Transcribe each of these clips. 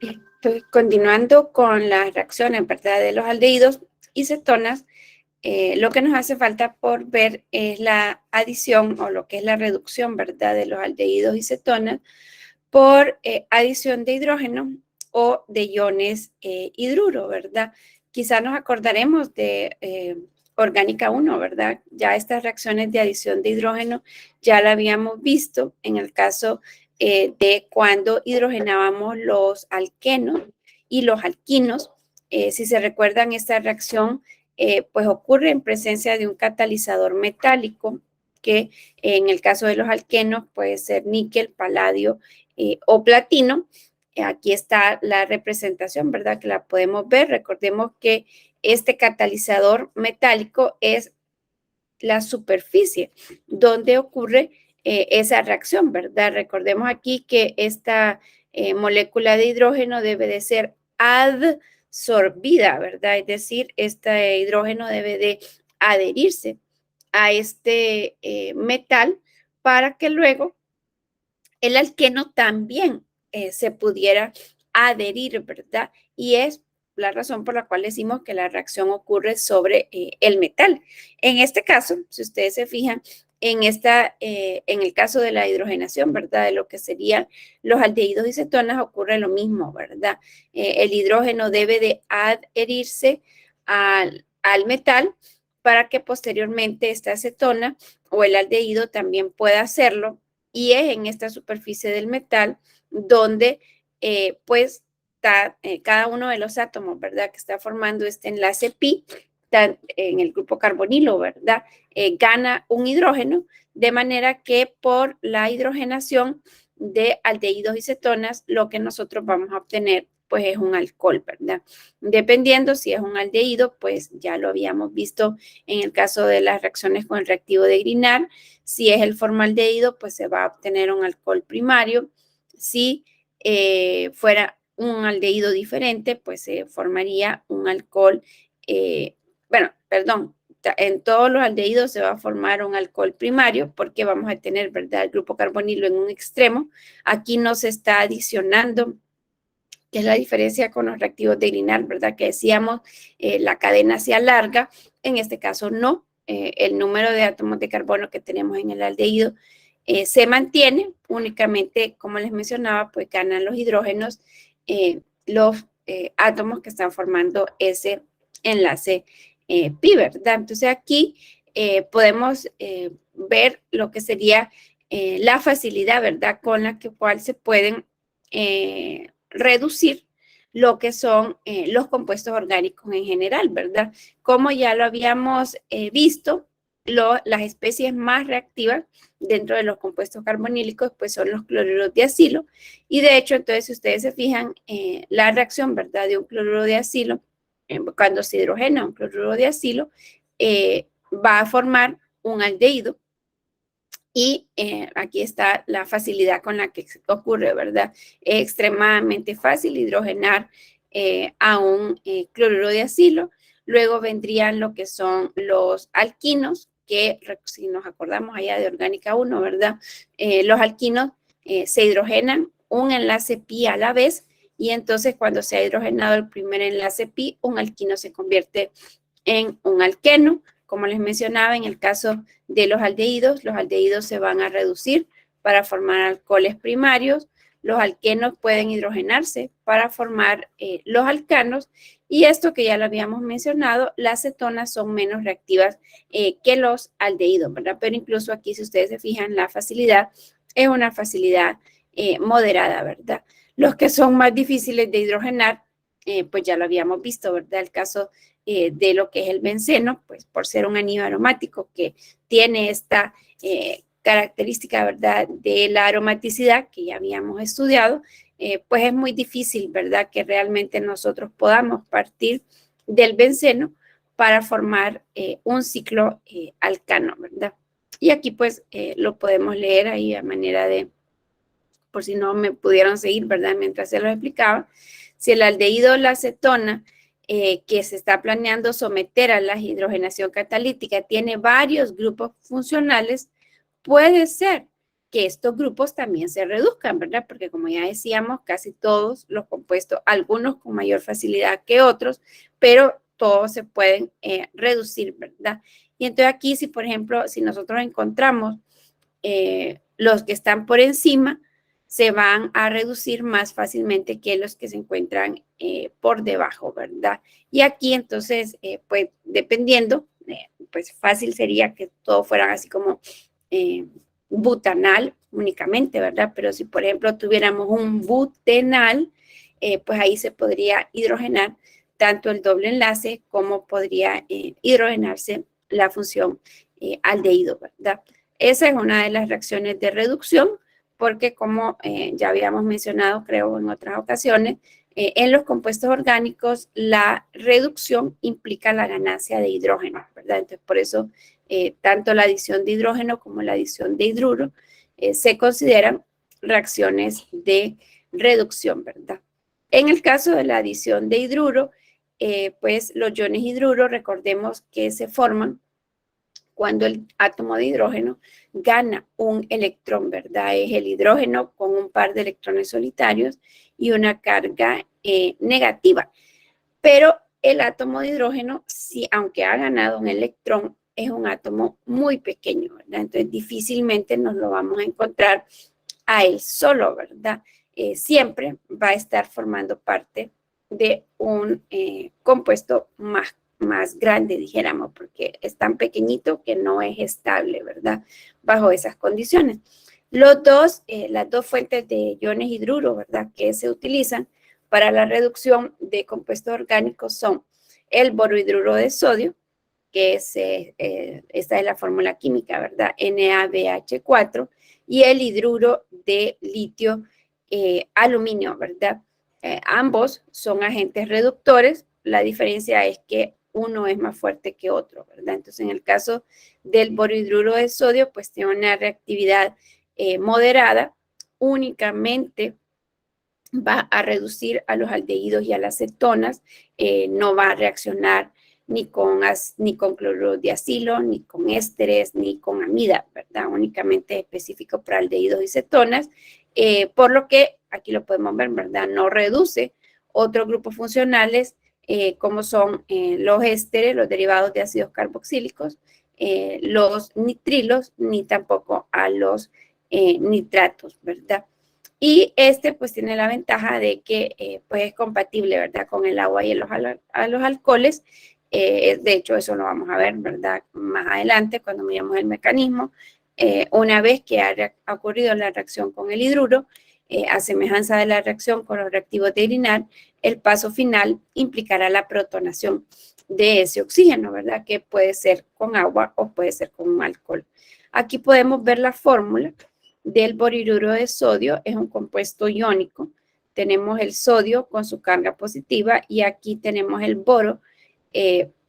Entonces, continuando con las reacciones, ¿verdad?, de los aldehídos y cetonas, lo que nos hace falta por ver es la adición o lo que es la reducción, ¿verdad?, de los aldehídos y cetonas por adición de hidrógeno o de iones hidruro, ¿verdad? Quizá nos acordaremos de orgánica 1, ¿verdad? Ya estas reacciones de adición de hidrógeno ya la habíamos visto en el caso de cuando hidrogenábamos los alquenos y los alquinos. Si se recuerdan, esta reacción pues ocurre en presencia de un catalizador metálico que en el caso de los alquenos puede ser níquel, paladio o platino. Aquí está la representación, ¿verdad? Que la podemos ver. Recordemos que este catalizador metálico es la superficie donde ocurre esa reacción, ¿verdad? Recordemos aquí que esta molécula de hidrógeno debe de ser adsorbida, ¿verdad? Es decir, este hidrógeno debe de adherirse a este metal para que luego el alqueno también se pudiera adherir, ¿verdad? Y es la razón por la cual decimos que la reacción ocurre sobre el metal. En este caso, si ustedes se fijan, en el caso de la hidrogenación, ¿verdad? De lo que serían los aldehídos y cetonas, ocurre lo mismo, ¿verdad? El hidrógeno debe de adherirse al metal para que posteriormente esta acetona o el aldehído también pueda hacerlo, y es en esta superficie del metal donde pues está cada uno de los átomos, ¿verdad?, que está formando este enlace pi en el grupo carbonilo, ¿verdad? Gana un hidrógeno, de manera que por la hidrogenación de aldehídos y cetonas, lo que nosotros vamos a obtener pues es un alcohol, ¿verdad? Dependiendo si es un aldehído, pues ya lo habíamos visto en el caso de las reacciones con el reactivo de Grignard. Si es el formaldehído, pues se va a obtener un alcohol primario. Si fuera un aldehído diferente, pues se formaría un alcohol, en todos los aldehídos se va a formar un alcohol primario porque vamos a tener, ¿verdad?, el grupo carbonilo en un extremo. Aquí no se está adicionando, que es la diferencia con los reactivos de Grignard, ¿verdad?, que decíamos la cadena se alarga. En este caso no, el número de átomos de carbono que tenemos en el aldehído se mantiene, únicamente, como les mencionaba, pues ganan los hidrógenos, los átomos que están formando ese enlace pi, ¿verdad? Entonces aquí podemos ver lo que sería la facilidad, ¿verdad?, con la cual se pueden reducir lo que son los compuestos orgánicos en general, ¿verdad? Como ya lo habíamos visto, las especies más reactivas dentro de los compuestos carbonílicos pues son los cloruros de acilo, y de hecho, entonces, si ustedes se fijan, la reacción, ¿verdad?, de un cloruro de acilo, cuando se hidrogena un cloruro de acilo, va a formar un aldehído. Y aquí está la facilidad con la que ocurre, ¿verdad? Es extremadamente fácil hidrogenar a un cloruro de acilo. Luego vendrían lo que son los alquinos, que si nos acordamos allá de orgánica 1, ¿verdad? Los alquinos se hidrogenan un enlace pi a la vez, y entonces cuando se ha hidrogenado el primer enlace pi, un alquino se convierte en un alqueno. Como les mencionaba, en el caso de los aldehídos se van a reducir para formar alcoholes primarios. Los alquenos pueden hidrogenarse para formar los alcanos, y esto que ya lo habíamos mencionado, las cetonas son menos reactivas que los aldehídos, ¿verdad? Pero incluso aquí, si ustedes se fijan, la facilidad es una facilidad moderada, ¿verdad? Los que son más difíciles de hidrogenar, pues ya lo habíamos visto, ¿verdad? El caso de lo que es el benceno, pues por ser un anillo aromático que tiene esta característica, ¿verdad?, de la aromaticidad que ya habíamos estudiado, pues es muy difícil, ¿verdad?, que realmente nosotros podamos partir del benceno para formar un ciclo alcano, ¿verdad? Y aquí pues lo podemos leer ahí a manera de, por si no me pudieron seguir, ¿verdad?, mientras se lo explicaba. Si el aldehído o la acetona que se está planeando someter a la hidrogenación catalítica tiene varios grupos funcionales, puede ser que estos grupos también se reduzcan, ¿verdad? Porque como ya decíamos, casi todos los compuestos, algunos con mayor facilidad que otros, pero todos se pueden reducir, ¿verdad? Y entonces aquí, si por ejemplo, si nosotros encontramos los que están por encima, se van a reducir más fácilmente que los que se encuentran por debajo, ¿verdad? Y aquí entonces, pues dependiendo, pues fácil sería que todos fueran así como butanal únicamente, ¿verdad? Pero si por ejemplo tuviéramos un butenal, pues ahí se podría hidrogenar tanto el doble enlace como podría hidrogenarse la función aldehído, ¿verdad? Esa es una de las reacciones de reducción, porque como ya habíamos mencionado, creo, en otras ocasiones, en los compuestos orgánicos la reducción implica la ganancia de hidrógeno, ¿verdad? Entonces, por eso tanto la adición de hidrógeno como la adición de hidruro se consideran reacciones de reducción, ¿verdad? En el caso de la adición de hidruro, pues los iones hidruro, recordemos que se forman cuando el átomo de hidrógeno gana un electrón, ¿verdad? Es el hidrógeno con un par de electrones solitarios y una carga negativa. Pero el átomo de hidrógeno, si, aunque ha ganado un electrón, es un átomo muy pequeño, ¿verdad? Entonces difícilmente nos lo vamos a encontrar a él solo, ¿verdad? Siempre va a estar formando parte de un compuesto más grande, dijéramos, porque es tan pequeñito que no es estable, ¿verdad? Bajo esas condiciones. Las dos fuentes de iones hidruro, ¿verdad? Que se utilizan para la reducción de compuestos orgánicos son el borohidruro de sodio, que es, esta es la fórmula química, ¿verdad? NaBH4, y el hidruro de litio aluminio, ¿verdad? Ambos son agentes reductores, la diferencia es que uno es más fuerte que otro, ¿verdad? Entonces, en el caso del borohidruro de sodio, pues tiene una reactividad moderada, únicamente va a reducir a los aldehídos y a las cetonas, no va a reaccionar ni con cloruro de acilo, ni con ésteres, ni con amida, ¿verdad? Únicamente específico para aldehídos y cetonas, por lo que aquí lo podemos ver, ¿verdad? No reduce otros grupos funcionales como son los ésteres, los derivados de ácidos carboxílicos, los nitrilos, ni tampoco a los nitratos, ¿verdad? Y este pues tiene la ventaja de que pues es compatible, ¿verdad? Con el agua y a los alcoholes. De hecho, eso lo vamos a ver, ¿verdad? Más adelante cuando miremos el mecanismo. Una vez que ha ocurrido la reacción con el hidruro, a semejanza de la reacción con los reactivos de Grignard, el paso final implicará la protonación de ese oxígeno, ¿verdad? Que puede ser con agua o puede ser con un alcohol. Aquí podemos ver la fórmula del borohidruro de sodio, es un compuesto iónico. Tenemos el sodio con su carga positiva y aquí tenemos el boro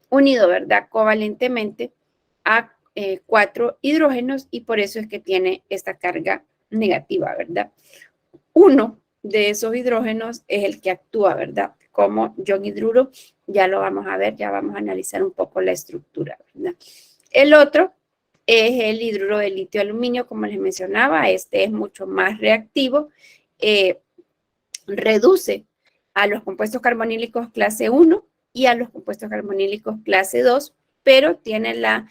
unido, ¿verdad? Covalentemente a 4 hidrógenos y por eso es que tiene esta carga negativa, ¿verdad? Uno de esos hidrógenos es el que actúa, ¿verdad? Como ion hidruro, ya lo vamos a ver, ya vamos a analizar un poco la estructura, ¿verdad? El otro es el hidruro de litio aluminio, como les mencionaba, este es mucho más reactivo, reduce a los compuestos carbonílicos clase 1 y a los compuestos carbonílicos clase 2, pero tiene la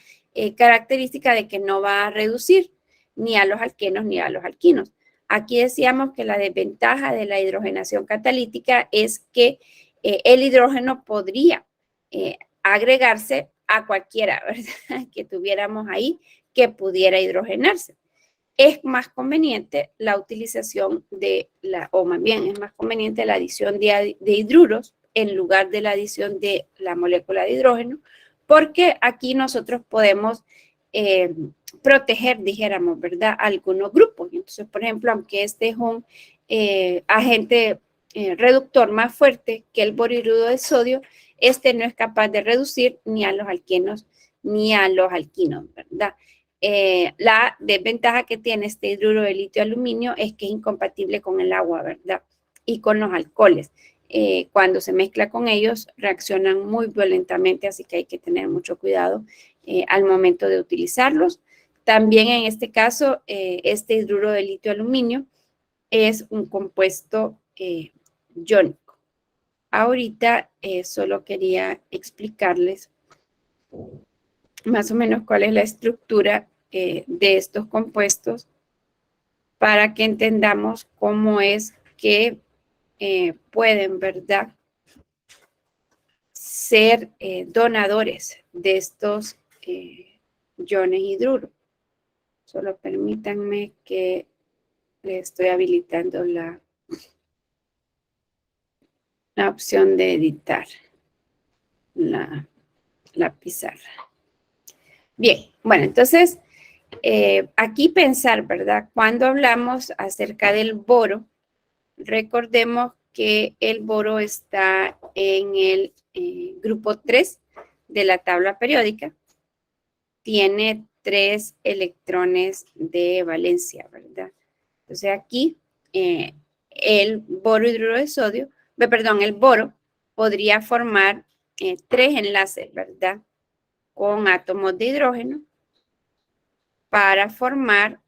característica de que no va a reducir ni a los alquenos ni a los alquinos. Aquí decíamos que la desventaja de la hidrogenación catalítica es que el hidrógeno podría agregarse a cualquiera, ¿verdad? Que tuviéramos ahí que pudiera hidrogenarse. Es más conveniente la utilización o más bien es más conveniente la adición de hidruros en lugar de la adición de la molécula de hidrógeno, porque aquí nosotros podemos proteger, dijéramos, ¿verdad?, algunos grupos. Entonces, por ejemplo, aunque este es un agente reductor más fuerte que el borohidruro de sodio, este no es capaz de reducir ni a los alquenos ni a los alquinos, ¿verdad? La desventaja que tiene este hidruro de litio aluminio es que es incompatible con el agua, ¿verdad? Y con los alcoholes. Cuando se mezcla con ellos, reaccionan muy violentamente, así que hay que tener mucho cuidado al momento de utilizarlos. También en este caso, este hidruro de litio aluminio es un compuesto iónico. Ahorita solo quería explicarles más o menos cuál es la estructura de estos compuestos para que entendamos cómo es que pueden, ¿verdad?, ser donadores de estos iones hidruro. Solo permítanme que le estoy habilitando la opción de editar la pizarra. Bien, bueno, entonces aquí pensar, ¿verdad? Cuando hablamos acerca del boro, recordemos que el boro está en el grupo 3 de la tabla periódica. Tiene 3 electrones de valencia, ¿verdad? Entonces aquí el boro hidruro de sodio, perdón, el boro podría formar 3 enlaces, ¿verdad?, con átomos de hidrógeno para formar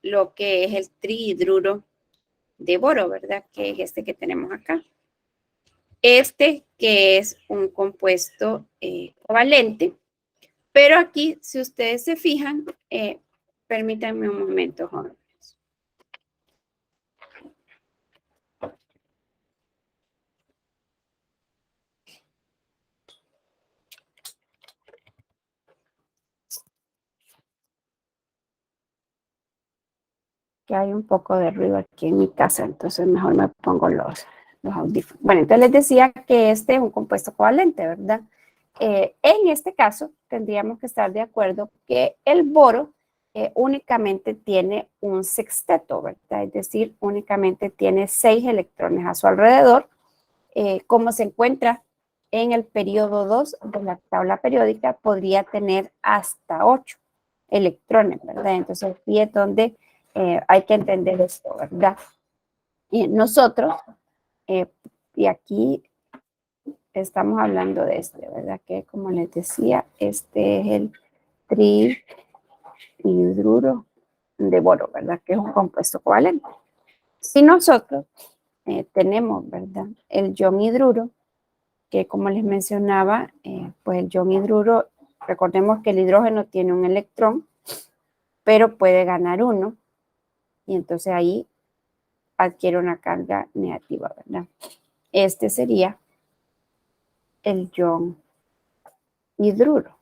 lo que es el trihidruro de boro, ¿verdad?, que es este que tenemos acá. Este que es un compuesto covalente, pero aquí, si ustedes se fijan, permítanme un momento, jóvenes. Que hay un poco de ruido aquí en mi casa, entonces mejor me pongo los audífonos. Bueno, entonces les decía que este es un compuesto covalente, ¿verdad? En este caso, tendríamos que estar de acuerdo que el boro únicamente tiene un sexteto, ¿verdad? Es decir, únicamente tiene 6 electrones a su alrededor, como se encuentra en el periodo 2 de la tabla periódica, podría tener hasta 8 electrones, ¿verdad? Entonces, aquí es donde hay que entender esto, ¿verdad? Nosotros, y aquí estamos hablando de este, ¿verdad? Que como les decía, este es el trihidruro de boro, ¿verdad? Que es un compuesto covalente. Si nosotros tenemos, ¿verdad?, el ion hidruro, que como les mencionaba, pues el ion hidruro, recordemos que el hidrógeno tiene un electrón, pero puede ganar uno, y entonces ahí adquiere una carga negativa, ¿verdad? Este sería el ion hidruro.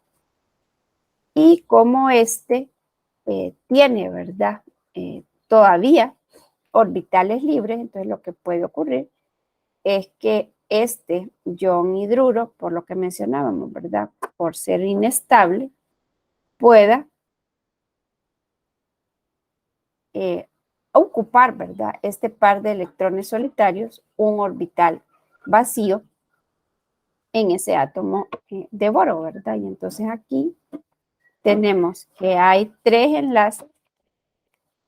Y como este tiene, ¿verdad?, todavía orbitales libres, entonces lo que puede ocurrir es que este ion hidruro, por lo que mencionábamos, ¿verdad?, por ser inestable, pueda ocupar, ¿verdad?, este par de electrones solitarios, un orbital vacío en ese átomo de boro, ¿verdad? Y entonces aquí tenemos que hay 3 enlaces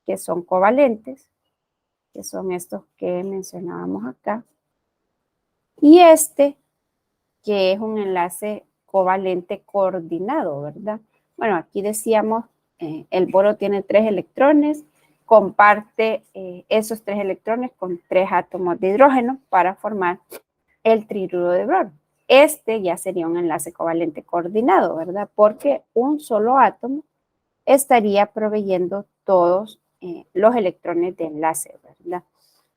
que son covalentes, que son estos que mencionábamos acá, y este que es un enlace covalente coordinado, ¿verdad? Bueno, aquí decíamos, el boro tiene 3 electrones, comparte esos 3 electrones con 3 átomos de hidrógeno para formar el trihidruro de boro. Este ya sería un enlace covalente coordinado, ¿verdad? Porque un solo átomo estaría proveyendo todos los electrones de enlace, ¿verdad?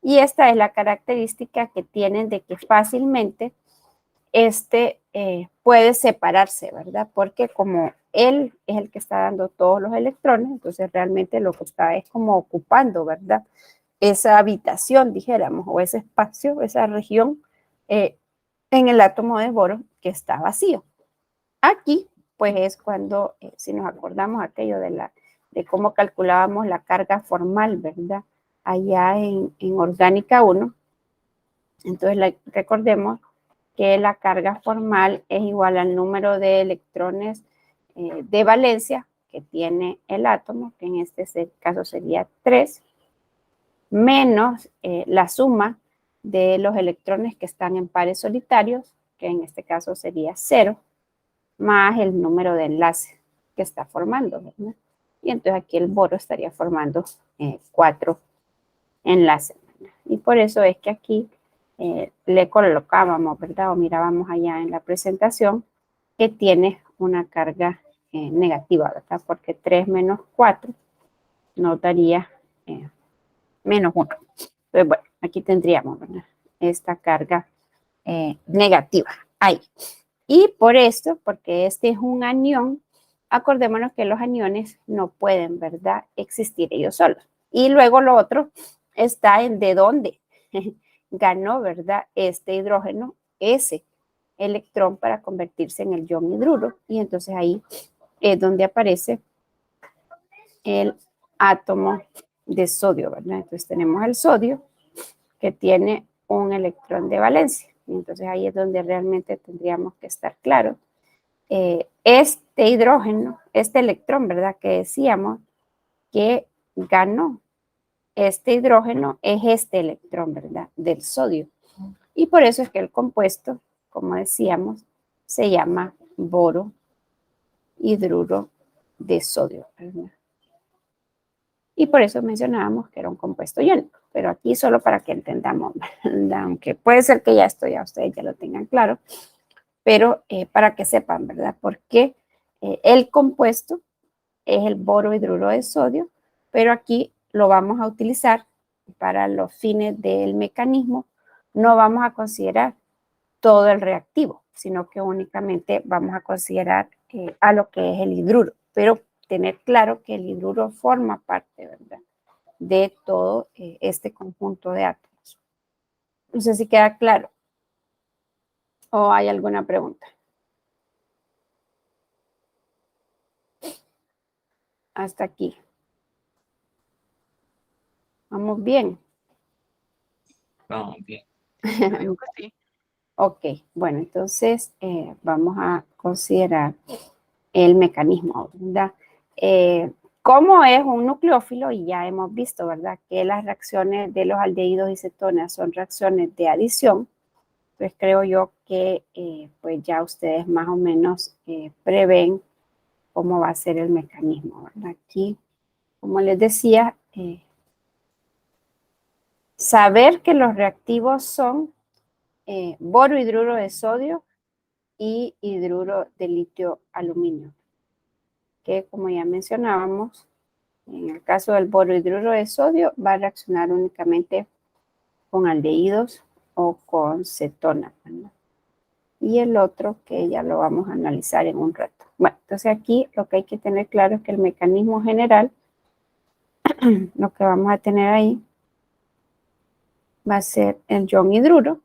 Y esta es la característica que tienen de que fácilmente puede separarse, ¿verdad? Porque como él es el que está dando todos los electrones, entonces realmente lo que está es como ocupando, ¿verdad?, esa habitación, dijéramos, o ese espacio, esa región en el átomo de boro que está vacío. Aquí, pues es cuando, si nos acordamos aquello de cómo calculábamos la carga formal, ¿verdad?, allá en Orgánica 1, entonces recordemos que la carga formal es igual al número de electrones de valencia que tiene el átomo, que en este caso sería 3, menos la suma de los electrones que están en pares solitarios, que en este caso sería 0, más el número de enlace que está formando, ¿verdad? y entonces aquí el boro estaría formando 4 enlaces. Y por eso es que aquí le colocábamos, ¿verdad? O mirábamos allá en la presentación que tiene una carga negativa, ¿verdad? Porque 3 menos 4 nos daría menos 1. Entonces, bueno, aquí tendríamos, ¿verdad?, esta carga negativa ahí. Y por esto, porque este es un anión, acordémonos que los aniones no pueden, ¿verdad?, existir ellos solos. Y luego lo otro está en de dónde ganó, ¿verdad?, este hidrógeno, ese electrón para convertirse en el ion hidruro. Y entonces ahí es donde aparece el átomo de sodio, ¿verdad? Entonces tenemos el sodio que tiene un electrón de valencia. Entonces ahí es donde realmente tendríamos que estar claros. Este hidrógeno, este electrón, ¿verdad?, que decíamos que ganó este hidrógeno, es este electrón, ¿verdad?, del sodio. Y por eso es que el compuesto, como decíamos, se llama boro hidruro de sodio, ¿verdad? Y por eso mencionábamos que era un compuesto iónico, pero aquí solo para que entendamos, ¿verdad?, aunque puede ser que ya esto ya ustedes ya lo tengan claro, pero para que sepan, ¿verdad?, porque el compuesto es el boro hidruro de sodio, pero aquí lo vamos a utilizar para los fines del mecanismo. No vamos a considerar todo el reactivo, sino que únicamente vamos a considerar a lo que es el hidruro, pero tener claro que el hidruro forma parte, ¿verdad?, de todo este conjunto de átomos. No sé si queda claro o hay alguna pregunta. Hasta aquí. ¿Vamos bien? Vamos bien. Sí. Ok, bueno, entonces vamos a considerar el mecanismo, ¿verdad? Como es un nucleófilo, y ya hemos visto, ¿verdad?, que las reacciones de los aldehídos y cetonas son reacciones de adición, pues creo yo que pues ya ustedes más o menos prevén cómo va a ser el mecanismo, ¿verdad? Aquí, como les decía, saber que los reactivos son boro hidruro de sodio y hidruro de litio aluminio, que como ya mencionábamos, en el caso del boro hidruro de sodio va a reaccionar únicamente con aldehídos o con cetonas, ¿verdad? Y el otro que ya lo vamos a analizar en un rato. Bueno, entonces aquí lo que hay que tener claro es que el mecanismo general, lo que vamos a tener ahí, va a ser el ion hidruro,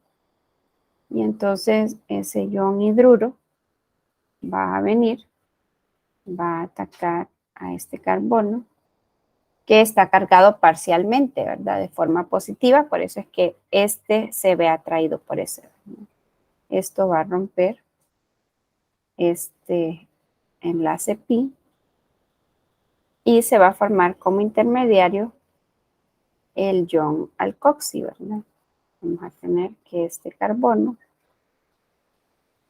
y entonces ese ion hidruro va a venir, va a atacar a este carbono que está cargado parcialmente, ¿verdad?, de forma positiva, por eso es que este se ve atraído por ese, ¿verdad? Esto va a romper este enlace pi y se va a formar como intermediario el ion alcoxi, ¿verdad? Vamos a tener que este carbono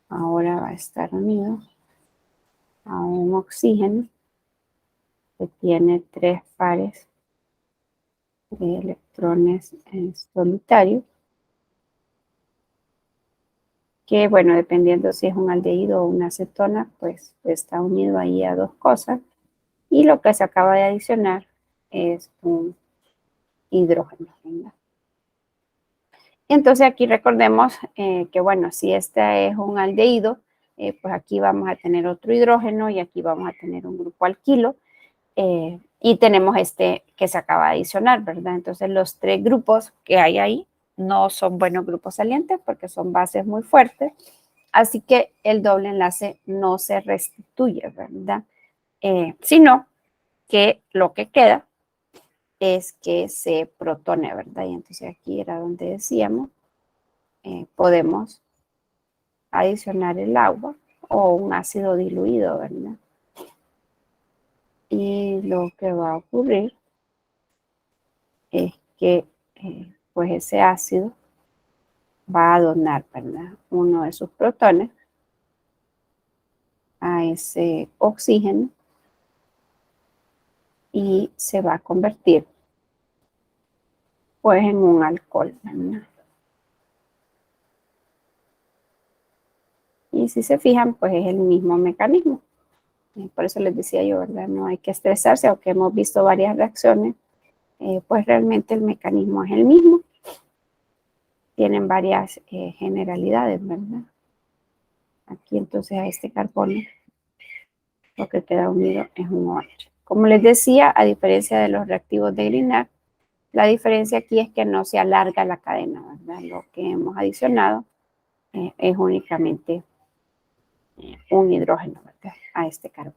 ahora va a estar unido a un oxígeno que tiene 3 pares de electrones en solitario, que bueno, dependiendo si es un aldehído o una cetona, pues está unido ahí a 2 cosas, y lo que se acaba de adicionar es un hidrógeno, ¿verdad? Entonces aquí recordemos que bueno, si este es un aldehído, pues aquí vamos a tener otro hidrógeno y aquí vamos a tener un grupo alquilo, y tenemos este que se acaba de adicionar, ¿verdad? Entonces los 3 grupos que hay ahí no son buenos grupos salientes porque son bases muy fuertes, así que el doble enlace no se restituye, ¿verdad? Sino que lo que queda es que se protone, ¿verdad? Y entonces aquí era donde decíamos, podemos adicionar el agua o un ácido diluido, ¿verdad? Y lo que va a ocurrir es que pues ese ácido va a donar, ¿verdad?, uno de sus protones a ese oxígeno y se va a convertir pues en un alcohol, ¿verdad? Y si se fijan, pues es el mismo mecanismo. Por eso les decía yo, ¿verdad? No hay que estresarse, aunque hemos visto varias reacciones, pues realmente el mecanismo es el mismo. Tienen varias generalidades, ¿verdad? Aquí entonces a este carbono lo que queda unido es un OH. Como les decía, a diferencia de los reactivos de Grignard, la diferencia aquí es que no se alarga la cadena, ¿verdad? Lo que hemos adicionado es únicamente un hidrógeno, ¿verdad? A este carbono.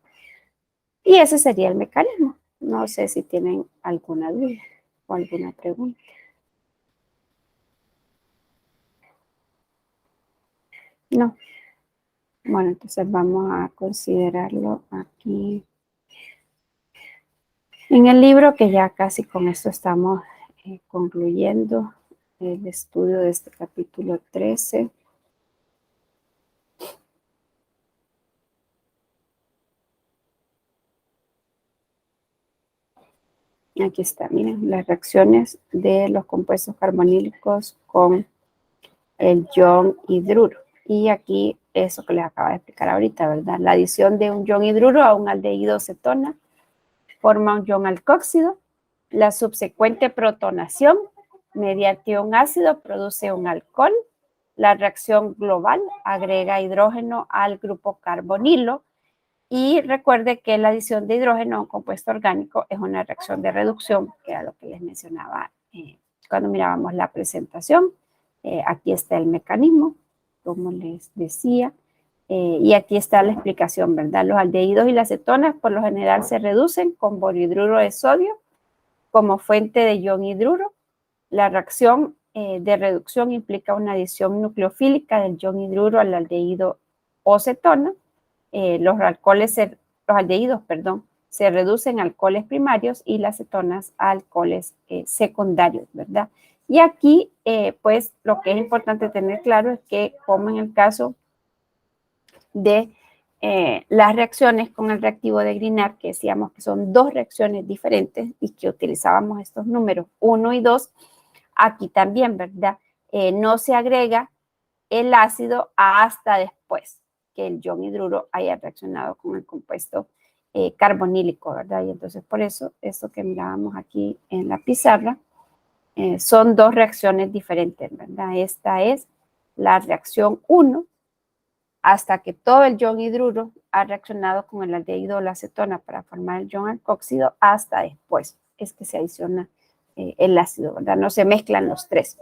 Y ese sería el mecanismo. No sé si tienen alguna duda o alguna pregunta. No. Bueno, entonces vamos a considerarlo aquí en el libro, que ya casi con esto estamos concluyendo el estudio de este capítulo 13. Aquí está, miren, las reacciones de los compuestos carbonílicos con el ion hidruro. Y aquí eso que les acabo de explicar ahorita, ¿verdad? La adición de un ion hidruro a un aldehído cetona forma un ion alcóxido. La subsecuente protonación mediante un ácido produce un alcohol. La reacción global agrega hidrógeno al grupo carbonilo. Y recuerde que la adición de hidrógeno a un compuesto orgánico es una reacción de reducción, que era lo que les mencionaba cuando mirábamos la presentación. Aquí está el mecanismo, como les decía. Y aquí está la explicación, ¿verdad? Los aldehídos y las cetonas por lo general se reducen con borhidruro de sodio como fuente de ion hidruro. La reacción de reducción implica una adición nucleofílica del ion hidruro al aldehído o cetona. Los aldehídos, se reducen a alcoholes primarios y las cetonas a alcoholes secundarios, ¿verdad? Y aquí, pues, lo que es importante tener claro es que, como en el caso de las reacciones con el reactivo de Grignard, que decíamos que son dos reacciones diferentes y que utilizábamos estos números 1 y 2, aquí también, ¿verdad? No se agrega el ácido hasta después que el ion hidruro haya reaccionado con el compuesto carbonílico, ¿verdad? Y entonces por eso, esto que mirábamos aquí en la pizarra, son dos reacciones diferentes, ¿verdad? Esta es la reacción 1, hasta que todo el ion hidruro ha reaccionado con el aldehído o la acetona para formar el ion alcóxido, hasta después es que se adiciona el ácido, ¿verdad? No se mezclan los tres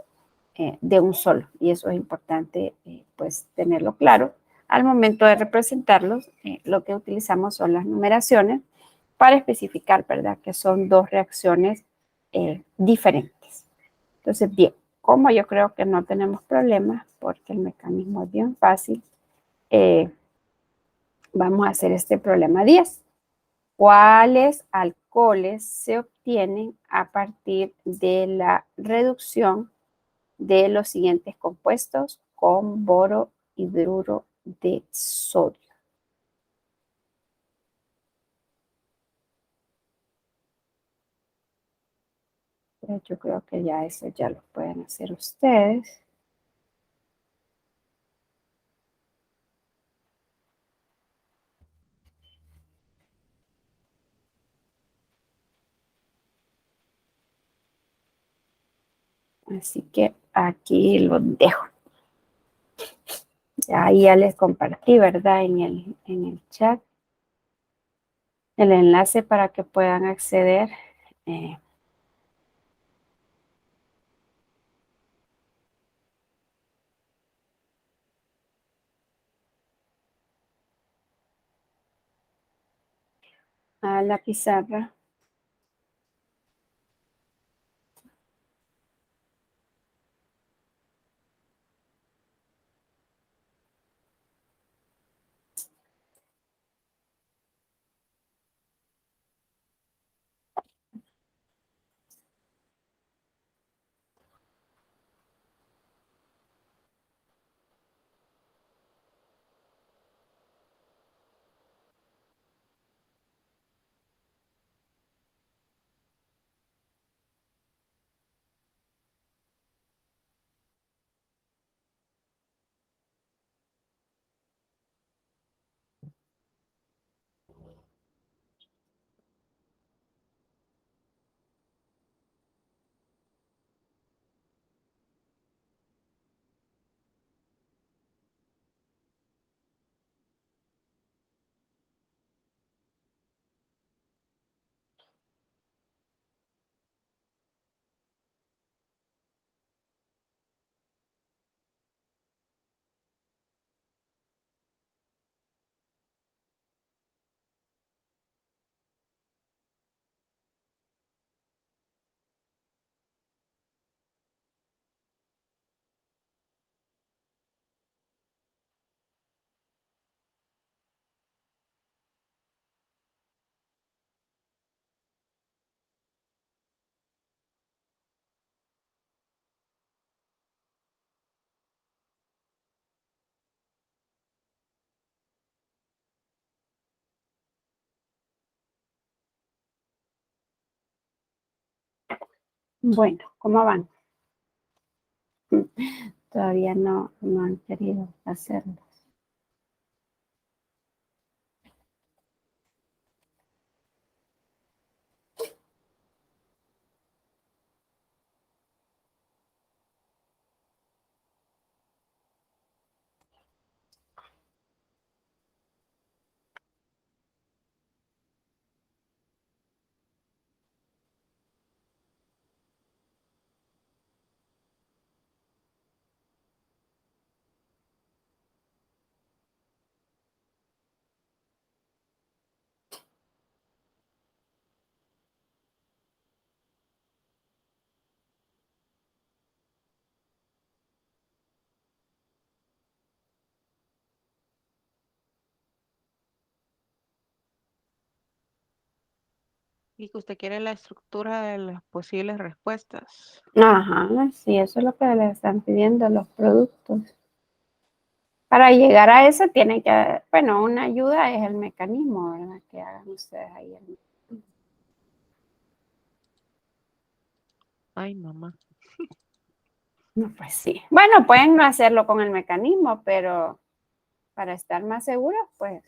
de un solo, y eso es importante pues tenerlo claro. Al momento de representarlos, lo que utilizamos son las numeraciones para especificar, ¿verdad?, que son dos reacciones diferentes. Entonces, bien, como yo creo que no tenemos problemas, porque el mecanismo es bien fácil, vamos a hacer este problema 10. ¿Cuáles alcoholes se obtienen a partir de la reducción de los siguientes compuestos con borohidruro de sodio? Pues yo creo que ya eso ya lo pueden hacer ustedes. Así que aquí los dejo. Ahí ya les compartí, ¿verdad? En el chat el enlace para que puedan acceder a la pizarra. Bueno, ¿cómo van? Todavía no han querido hacerlo. Y que usted quiere la estructura de las posibles respuestas. Ajá, sí, eso es lo que le están pidiendo los productos. Para llegar a eso tiene que, bueno, una ayuda es el mecanismo, ¿verdad? Que hagan ustedes ahí. Ay, mamá. No, pues sí. Bueno, pueden no hacerlo con el mecanismo, pero para estar más seguros, pues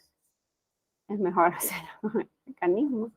es mejor hacerlo con el mecanismo.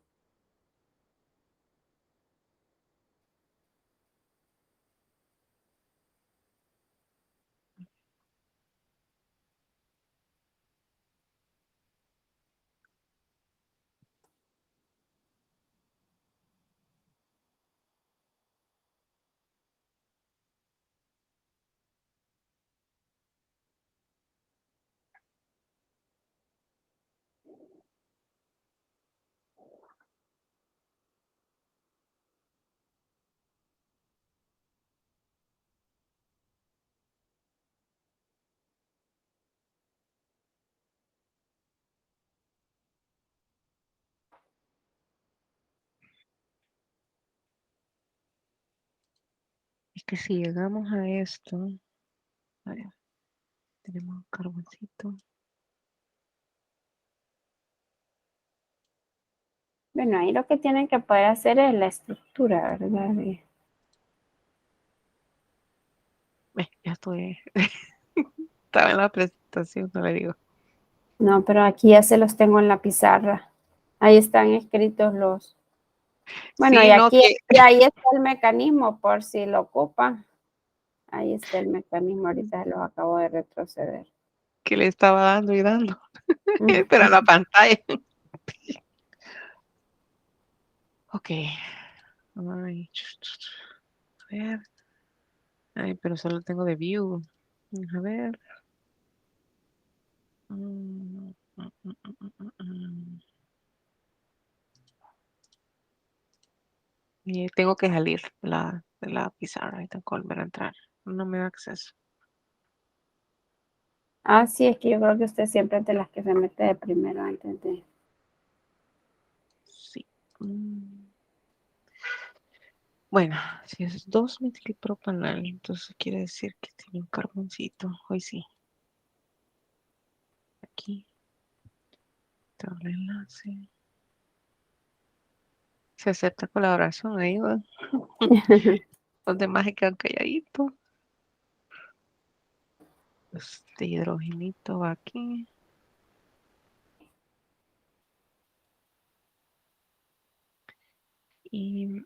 Es que si llegamos a esto, a ver, tenemos un carboncito. Bueno, ahí lo que tienen que poder hacer es la estructura, ¿verdad? Ya estoy. Estaba en la presentación, no le digo. No, pero aquí ya se los tengo en la pizarra. Ahí están escritos los. Bueno, Sí, y no, aquí y ahí está el mecanismo por si lo ocupan. Ahí está el mecanismo, ahorita se los acabo de retroceder. que le estaba dando y dando. Pero en la pantalla. Ok. Ay, a ver. Ay, pero solo tengo de view. A ver. Y tengo que salir de la pizarra y tengo que volver a entrar. No me da acceso. Ah, sí, es que yo creo que usted siempre es de las que se mete de primero antes de. Sí. Bueno, si es 2-metilpropanal, entonces quiere decir que tiene un carboncito. Hoy sí. Aquí. Doble enlace. Se acepta colaboración ahí, ¿va? Los demás se quedan calladitos. Este hidrogenito va aquí. Y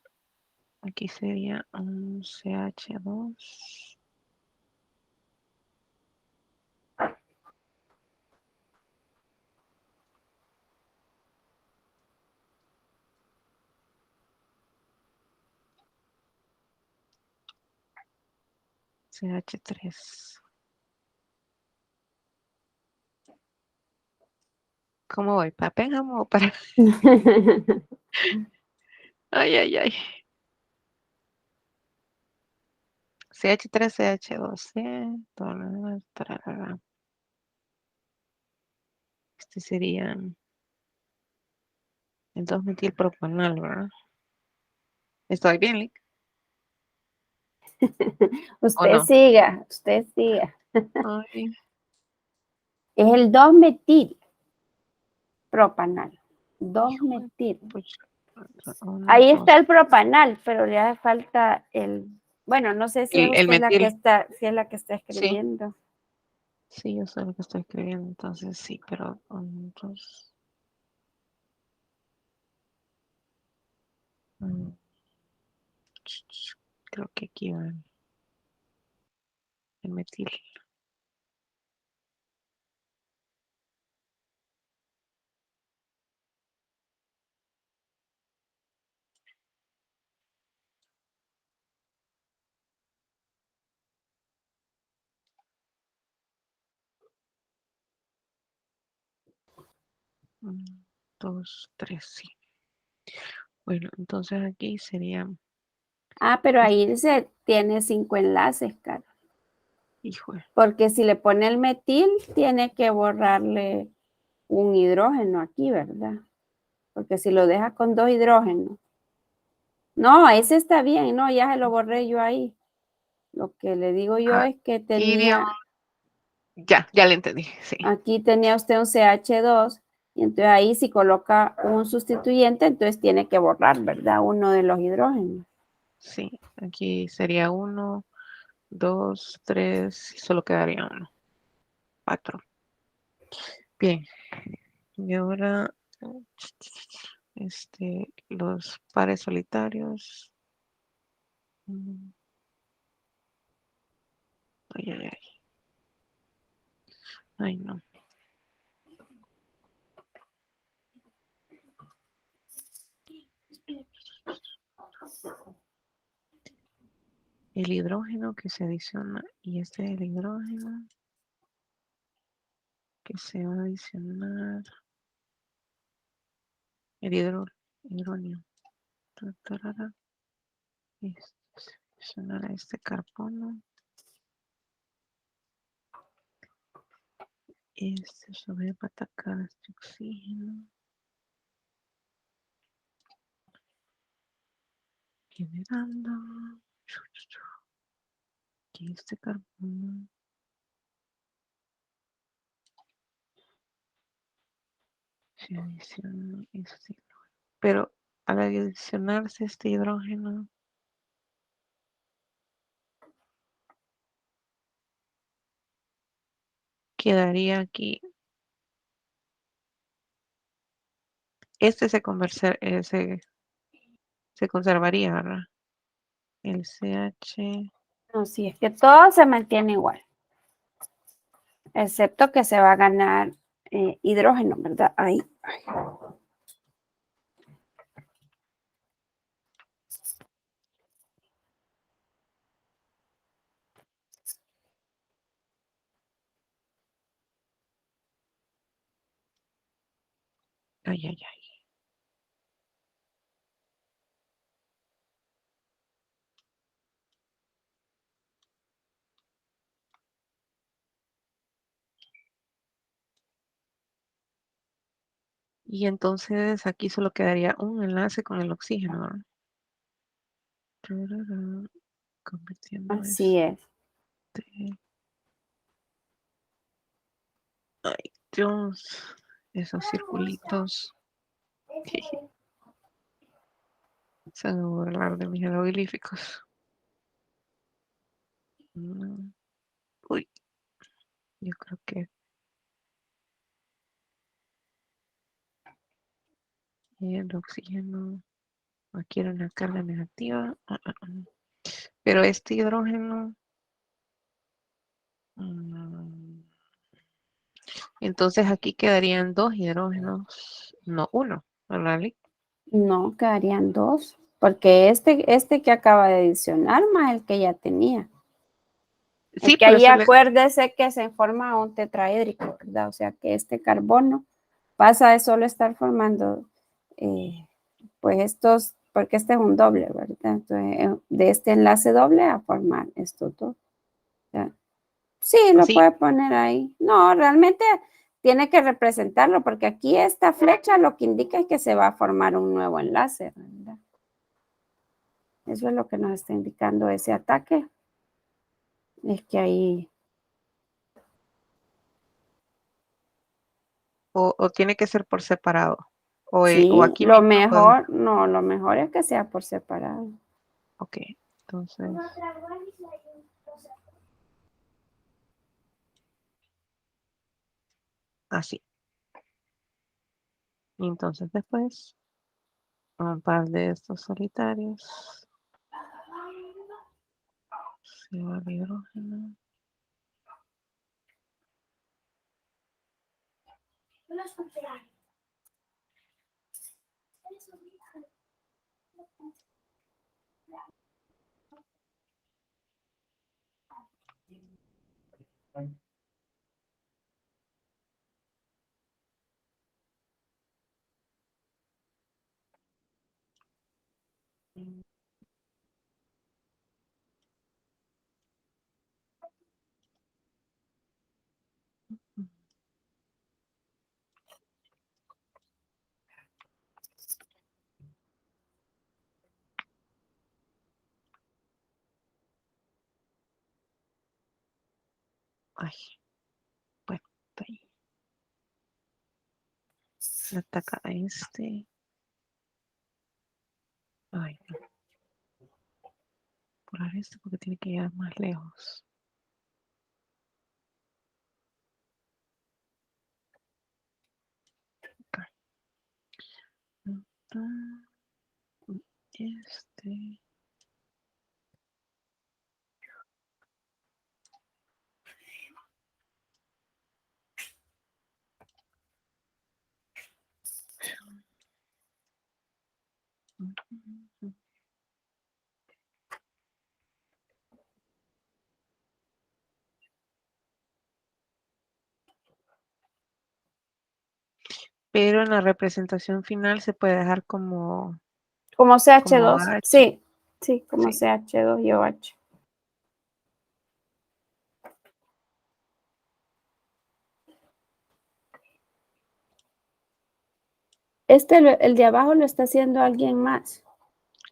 aquí sería un CH2. CH3. ¿Cómo voy? ¿Para Pénjamo o para...? Ay, ay, ay. CH3, CH2C. Tararara. Este sería el 2-metilpropanal, ¿verdad? ¿Estoy bien, Lick? ¿O Usted no? siga, usted siga. Ay, Es el 2-metil propanal. hijo de 2-metil. pucha. Ahí está el propanal, pero le hace falta bueno, no sé si es el usted la que metil. está, si es la que está Sí, escribiendo. sí, yo sé lo que estoy escribiendo, entonces sí, pero dos. mm, Creo que aquí va el metil. Dos, tres, sí. Bueno, entonces aquí sería, Ah, pero ahí dice, tiene 5 enlaces, Carlos. hijo, Porque si le pone el metil, tiene que borrarle un hidrógeno aquí, ¿verdad? Porque si lo deja con 2 hidrógenos. No, ese está bien, no, ya se lo borré yo ahí. Lo que le digo yo es que aquí dio, ya le entendí, sí. aquí tenía usted un CH2, y entonces ahí si coloca un sustituyente, entonces tiene que borrar, ¿verdad? Uno de los hidrógenos. Sí, aquí sería 1, 2, 3, y solo quedaría 1, 4. Bien, y ahora los pares solitarios. Ay, ay, ay. Ay, no. El hidrógeno que se adiciona y este es el hidrógeno que se va a adicionar. El hidrógeno. Adicionar a este carbono. Se va a atacar este oxígeno. Generando. Aquí este carbono. Se adiciona este hidrógeno. Pero al adicionarse este hidrógeno, quedaría aquí. Este se conservaría, ¿verdad? El CH. No, sí, es que todo se mantiene igual, excepto que se va a ganar hidrógeno, ¿verdad? Ahí. Ay, ay, ay. Y entonces aquí solo quedaría un enlace con el oxígeno, ¿verdad? Convirtiendo Así es. Ay, Dios. Esos circulitos. Se van a burlar de mis jeroglíficos. Uy, yo creo que el oxígeno adquiere una carga negativa. Pero este hidrógeno. Entonces aquí quedarían 2 hidrógenos, no uno, ¿verdad, Lick? No, quedarían 2, porque este que acaba de adicionar más el que ya tenía. Sí, Es que por ahí eso acuérdese que se forma un tetraédrico, ¿verdad? O sea que este carbono pasa de solo estar formando, pues estos, porque este es un doble, ¿verdad? Entonces, de este enlace doble a formar estos dos. ¿Ya? Sí, lo sí, puede poner ahí. No, realmente tiene que representarlo, porque aquí esta flecha lo que indica es que se va a formar un nuevo enlace, ¿verdad? Eso es lo que nos está indicando ese ataque. Es que ahí o tiene que ser por separado. O Sí, aquí lo mismo lo puedo. mejor, no, lo mejor es que sea por separado. Ok, entonces. Así. Y entonces después, un par de estos solitarios. Se va el hidrógeno. Ay, bueno, está ahí. Le ataca a este. Ay, no. Por este porque tiene que llegar más lejos. Acá. Este. Pero en la representación final se puede dejar como Como como CH2, H. sí, sí, como Sí. CH2 y OH. El de abajo lo está haciendo alguien más.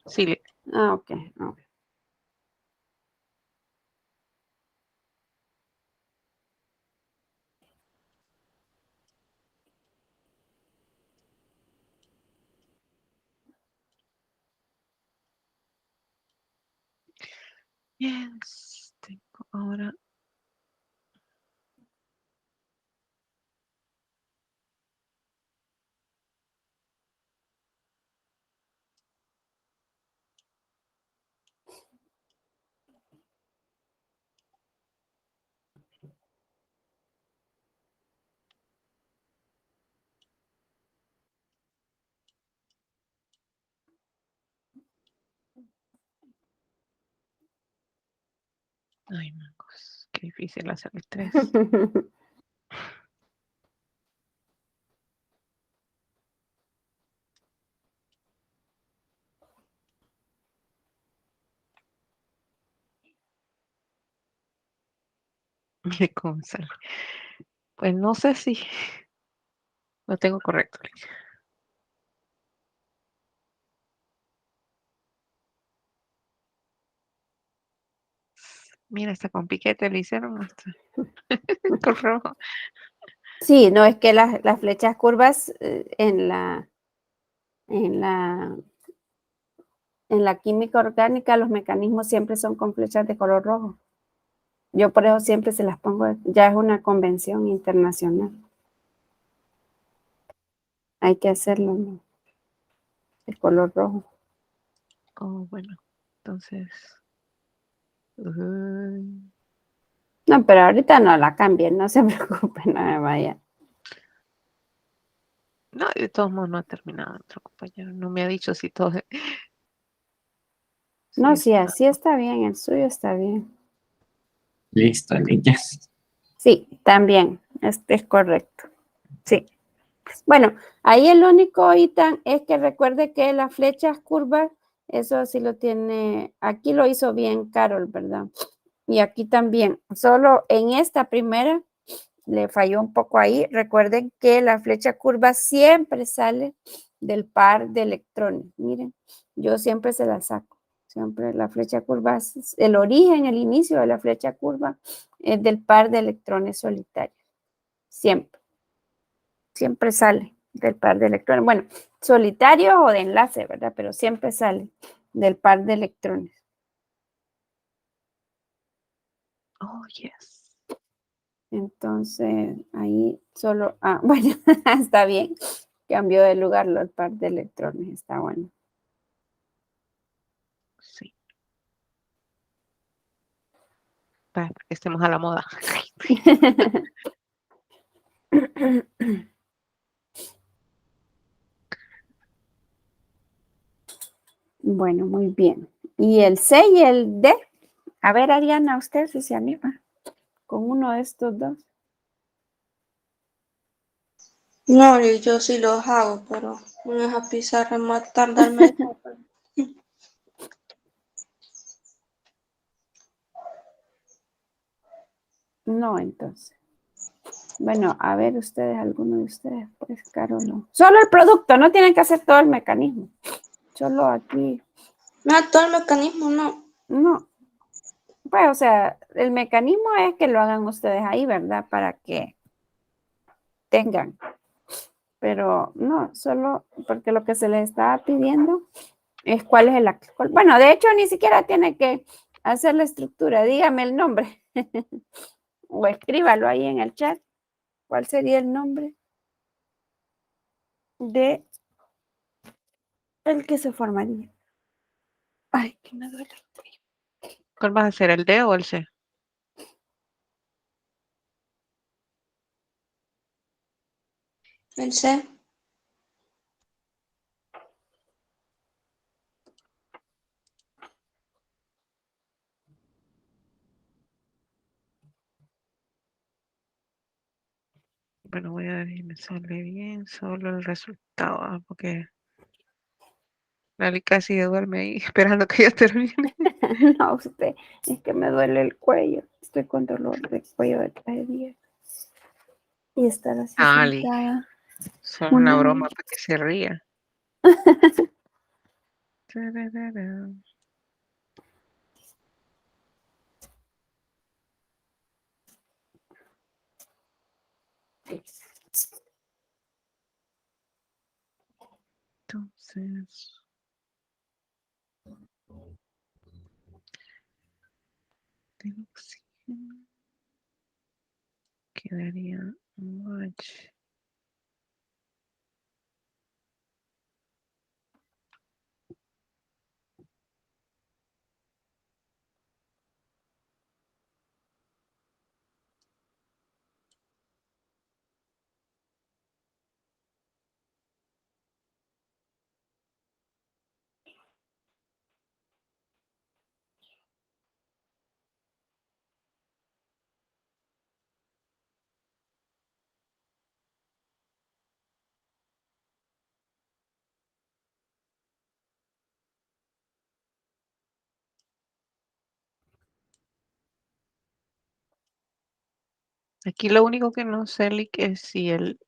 Sí, Ah, ok, ok. yes. Tengo ahora. Ay, mangos. Qué difícil hacer el 3. Mire cómo sale. Pues no sé si lo tengo correcto. Mira, hasta con piquete le hicieron hasta con rojo. Sí, no, es que las flechas curvas en la, en la química orgánica, los mecanismos siempre son con flechas de color rojo. Yo por eso siempre se las pongo, ya es una convención internacional. Hay que hacerlo, ¿no? De color rojo. Oh, bueno. Entonces. No, pero ahorita no la cambien, no se preocupen, no me vaya. No, de todos modos no ha terminado nuestro compañero. No me ha dicho si todo. Si No, sí, está. así está bien, el suyo está bien. Listo, niñas. Sí, también, es correcto. Sí. Bueno, ahí el único ítem es que recuerde que las flechas curvas, eso sí lo tiene, aquí lo hizo bien Carol, ¿verdad? Y aquí también, solo en esta primera le falló un poco ahí. Recuerden que la flecha curva siempre sale del par de electrones. Miren, yo siempre se la saco. Siempre la flecha curva, el origen, el inicio de la flecha curva es del par de electrones solitarios. Siempre, siempre sale. del par de electrones. Bueno, solitario o de enlace, ¿verdad? Pero siempre sale del par de electrones. Oh, yes. Entonces, ahí solo, bueno, está bien. Cambió de lugar el par de electrones, está bueno. Sí. Para que estemos a la moda. Bueno, muy bien. ¿Y el C y el D? A ver, Ariana, usted si se anima con uno de estos dos. No, yo sí los hago, pero en esa pizarra más tardarme. No, entonces. Bueno, a ver ustedes, alguno de ustedes, pues, Carolo. Solo el producto, no tienen que hacer todo el mecanismo. Solo aquí, No, todo el mecanismo no. no. Pues, o sea, el mecanismo es que lo hagan ustedes ahí, ¿verdad? Para que tengan. Pero no, solo porque lo que se les está pidiendo es cuál es el alcohol. Bueno, de hecho, ni siquiera tiene que hacer la estructura. Dígame el nombre. O escríbalo ahí en el chat. ¿Cuál sería el nombre de el que se formaría? Ay, que me duele el cuello. ¿Cuál vas a hacer, el D o el C? El C. Bueno, voy a ver si me sale bien solo el resultado, porque Lali casi duerme ahí esperando que yo termine. No, usted, es que me duele el cuello. Estoy con dolor de cuello de 3 días. Y estar así Ali, sentada. son una Una broma hora. para que se ría. Tararara. Entonces, del oxígeno quedaría match. Aquí lo único que no sé, Lick, es si el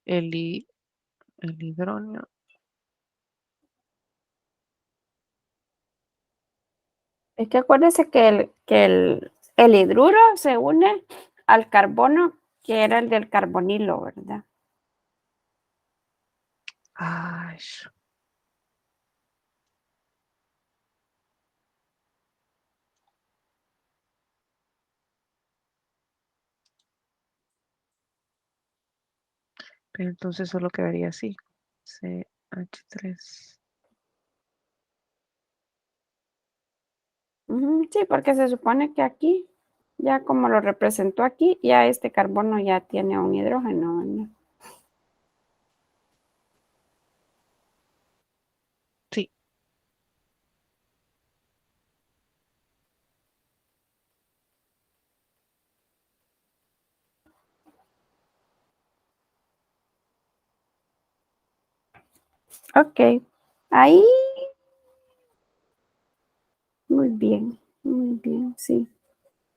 hidrógeno. Es que acuérdense que el hidruro se une al carbono, que era el del carbonilo, ¿verdad? Ay, pero entonces solo quedaría así. CH3. Ujú, sí, porque se supone que aquí, ya como lo representó aquí, ya este carbono ya tiene un hidrógeno, ¿verdad? Sí, Ok, ahí, muy bien, sí.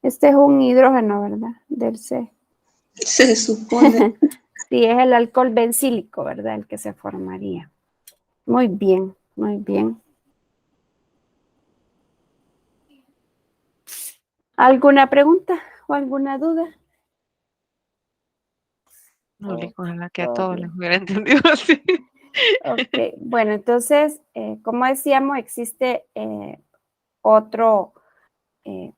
Este es un hidrógeno, ¿verdad? Del C. Se supone. Sí, es el alcohol bencílico, ¿verdad? El que se formaría. Muy bien, muy bien. ¿Alguna pregunta o alguna duda? Ojalá que a todos Sodio. les hubiera entendido así. Ok, bueno, entonces, como decíamos, existe otro, eh,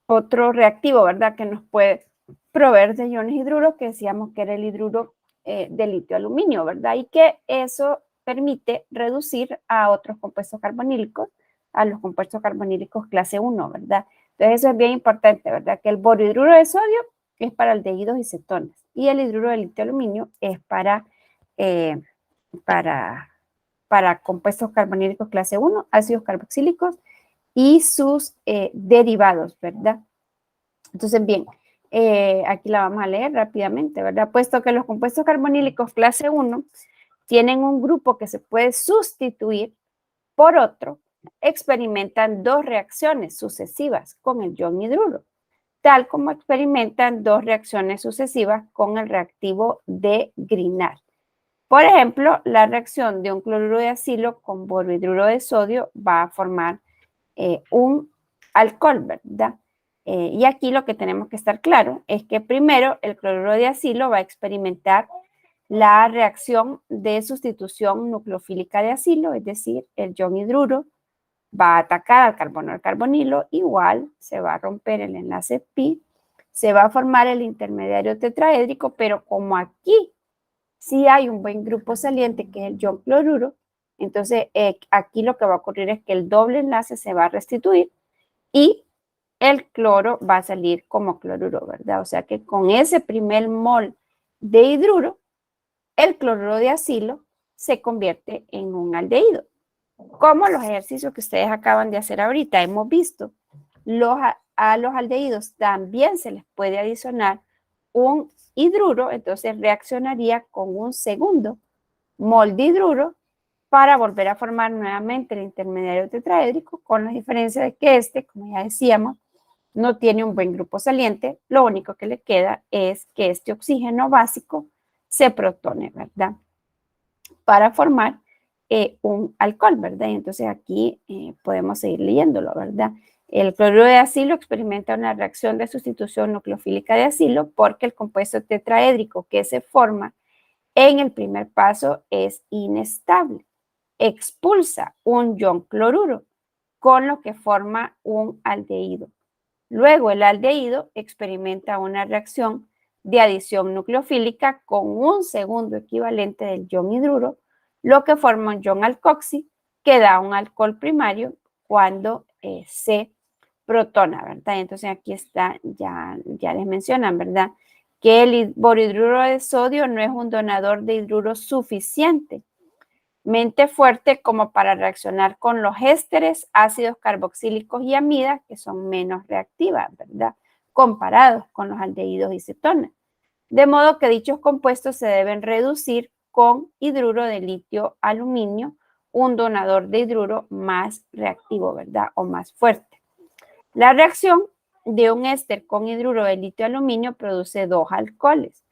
otro reactivo, ¿verdad? Que nos puede proveer de iones hidruros, que decíamos que era el hidruro de litio aluminio, ¿verdad? Y que eso permite reducir a otros compuestos carbonílicos, a los compuestos carbonílicos clase 1, ¿verdad? Entonces eso es bien importante, ¿verdad? Que el borhidruro de sodio es para aldehídos y cetonas y el hidruro de litio aluminio es eh, para compuestos carbonílicos clase 1, ácidos carboxílicos y sus derivados, ¿verdad? Entonces, bien, aquí la vamos a leer rápidamente, ¿verdad? Puesto que los compuestos carbonílicos clase 1 tienen un grupo que se puede sustituir por otro, experimentan dos reacciones sucesivas con el ion hidruro, tal como experimentan dos reacciones sucesivas con el reactivo de Grignard. Por ejemplo, la reacción de un cloruro de acilo con borhidruro de sodio va a formar un alcohol, ¿verdad? Y aquí lo que tenemos que estar claro es que primero el cloruro de acilo va a experimentar la reacción de sustitución nucleofílica de acilo, es decir, el ion hidruro va a atacar al carbono al carbonilo, igual se va a romper el enlace pi, se va a formar el intermediario tetraédrico, pero como aquí sí hay un buen grupo saliente que es el ion cloruro, entonces aquí lo que va a ocurrir es que el doble enlace se va a restituir y el cloro va a salir como cloruro, ¿verdad? O sea que con ese primer mol de hidruro, el cloruro de acilo se convierte en un aldehído. Como los ejercicios que ustedes acaban de hacer ahorita, hemos visto, a los aldehídos también se les puede adicionar un hidruro, entonces reaccionaría con un segundo mol de hidruro para volver a formar nuevamente el intermediario tetraédrico, con la diferencia de que este, como ya decíamos, no tiene un buen grupo saliente, lo único que le queda es que este oxígeno básico se protone, ¿verdad? Para formar un alcohol, ¿verdad? Y entonces aquí podemos seguir leyéndolo, ¿verdad? El cloruro de acilo experimenta una reacción de sustitución nucleofílica de acilo porque el compuesto tetraédrico que se forma en el primer paso es inestable. Expulsa un ion cloruro, con lo que forma un aldehído. Luego el aldehído experimenta una reacción de adición nucleofílica con un segundo equivalente del ion hidruro, lo que forma un ion alcoxi que da un alcohol primario cuando se protona, ¿verdad? Entonces aquí está, ya les mencionan, ¿verdad? Que el borhidruro de sodio no es un donador de hidruro suficientemente fuerte como para reaccionar con los ésteres, ácidos carboxílicos y amidas, que son menos reactivas, ¿verdad? Comparados con los aldehídos y cetonas. De modo que dichos compuestos se deben reducir con hidruro de litio aluminio, un donador de hidruro más reactivo, ¿verdad? O más fuerte. La reacción de un éster con hidruro de litio aluminio produce dos alcoholes,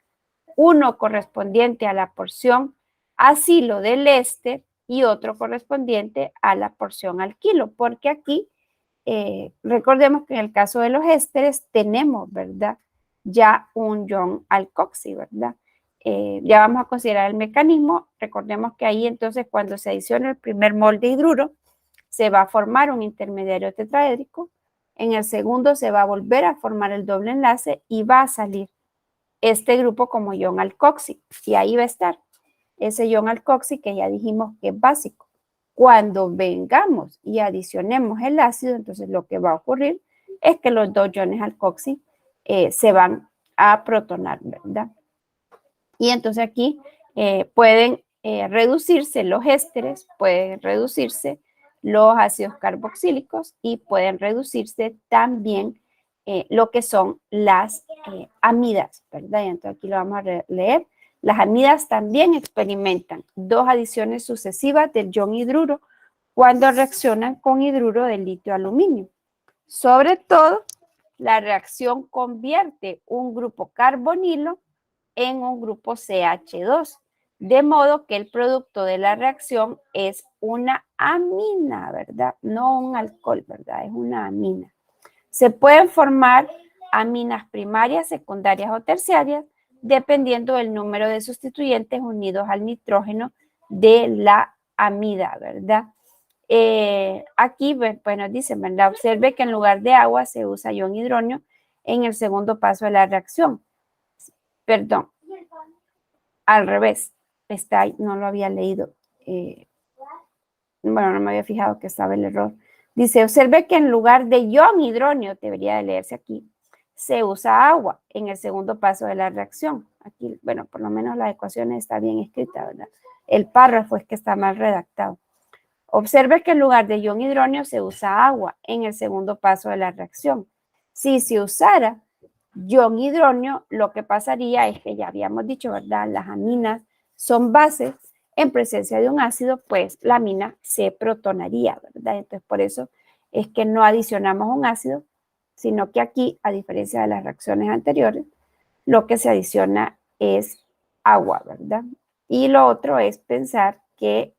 uno correspondiente a la porción acilo del éster y otro correspondiente a la porción alquilo, porque aquí recordemos que en el caso de los ésteres tenemos, ¿verdad? Ya un ion alcoxi, ¿verdad? Ya vamos a considerar el mecanismo. Recordemos que ahí entonces cuando se adiciona el primer mol de hidruro, se va a formar un intermediario tetraédrico. En el segundo se va a volver a formar el doble enlace y va a salir este grupo como ion alcoxi. Y ahí va a estar ese ion alcoxi que ya dijimos que es básico. Cuando vengamos y adicionemos el ácido, entonces lo que va a ocurrir es que los dos iones alcoxi se van a protonar, ¿verdad? Y entonces aquí pueden reducirse los ésteres, pueden reducirse los ácidos carboxílicos y pueden reducirse también lo que son las amidas, ¿verdad? Y entonces aquí lo vamos a leer. Las amidas también experimentan dos adiciones sucesivas del ion hidruro cuando reaccionan con hidruro de litio aluminio. Sobre todo, la reacción convierte un grupo carbonilo en un grupo CH2, de modo que el producto de la reacción es una amina, ¿verdad? No un alcohol, ¿verdad? Es una amina. Se pueden formar aminas primarias, secundarias o terciarias dependiendo del número de sustituyentes unidos al nitrógeno de la amida, ¿verdad? Aquí, pues nos dicen, ¿verdad? Observe que en lugar de agua se usa ion hidronio en el segundo paso de la reacción. Perdón, al revés, está ahí, no lo había leído. Bueno, no me había fijado que estaba el error. Dice, observe que en lugar de ion hidronio, debería de leerse aquí, se usa agua en el segundo paso de la reacción. Aquí, bueno, por lo menos la ecuación está bien escrita, ¿verdad? El párrafo es que está mal redactado. Observe que en lugar de ion hidronio se usa agua en el segundo paso de la reacción. Si se usara ion hidronio, lo que pasaría es que ya habíamos dicho, ¿verdad? Las aminas son bases. En presencia de un ácido, pues la amina se protonaría, ¿verdad? Entonces, por eso es que no adicionamos un ácido, sino que aquí, a diferencia de las reacciones anteriores, lo que se adiciona es agua, ¿verdad? Y lo otro es pensar que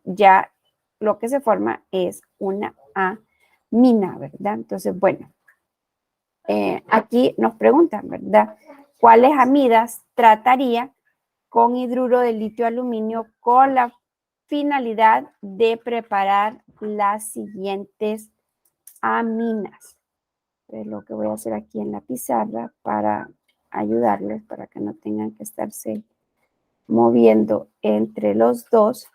ya lo que se forma es una amina, ¿verdad? Entonces, bueno, aquí nos preguntan, ¿verdad? ¿Cuáles amidas trataría con hidruro de litio aluminio con la finalidad de preparar las siguientes aminas? Es lo que voy a hacer aquí en la pizarra para ayudarles, para que no tengan que estarse moviendo entre los dos,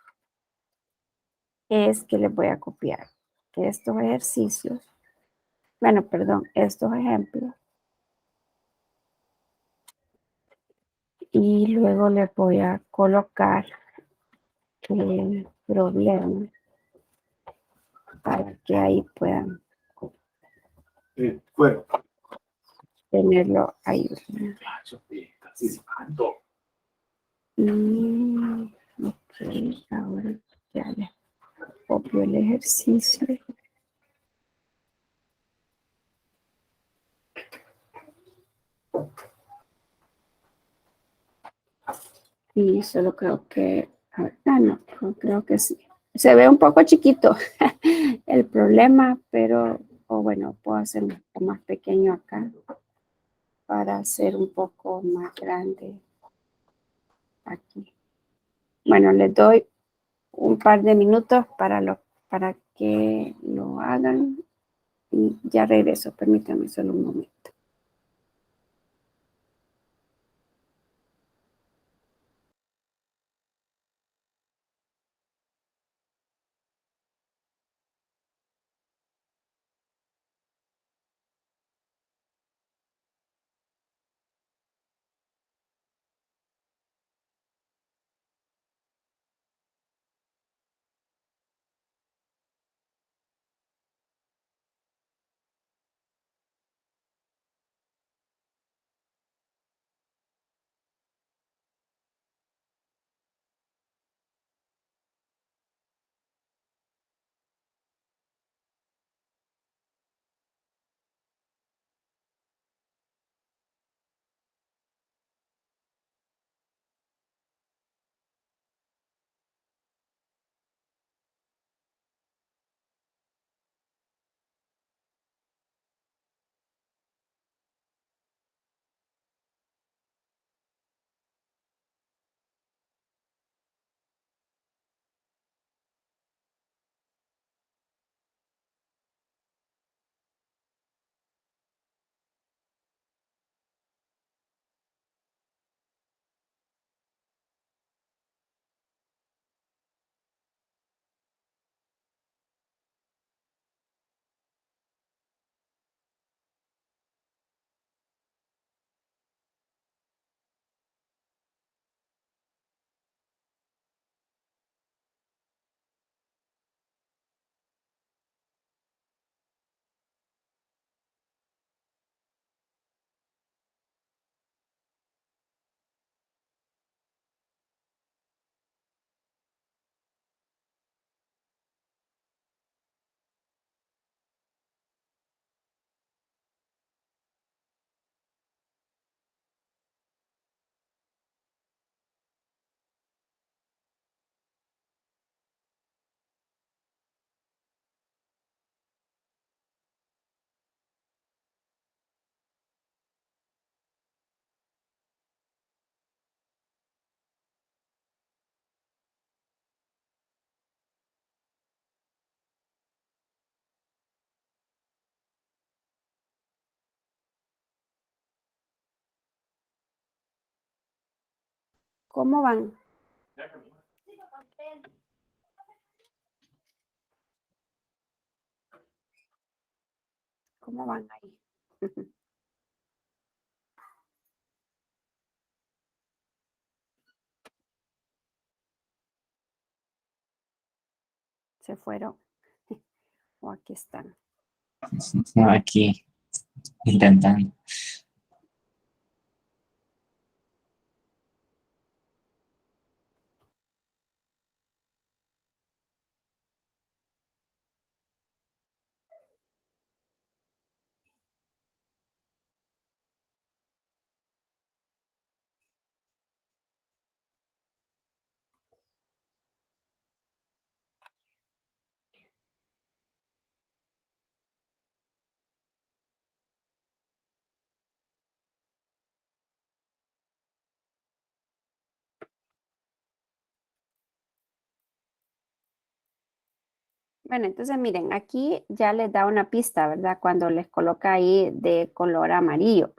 es que les voy a copiar estos ejercicios, bueno, perdón, estos ejemplos, y luego les voy a colocar el problema para que ahí puedan tenerlo ahí. Ok, ahora ya les copio el ejercicio. Y solo creo que, no, creo que sí. Se ve un poco chiquito el problema, pero, o bueno, puedo hacer un poco más pequeño acá para hacer un poco más grande aquí. Bueno, les doy un par de minutos para que lo hagan y ya regreso. Permítanme solo un momento. ¿Cómo van? ¿Cómo van ahí? Se fueron. O aquí están. No, aquí intentando. Bueno, entonces miren, aquí ya les da una pista, ¿verdad? Cuando les coloca ahí de color amarillo.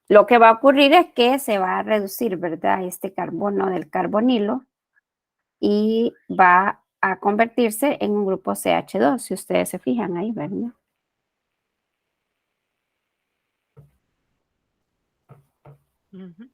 Lo que va a ocurrir es que se va a reducir, ¿verdad? Este carbono del carbonilo y va a convertirse en un grupo CH2, si ustedes se fijan ahí, ¿verdad? Ujú.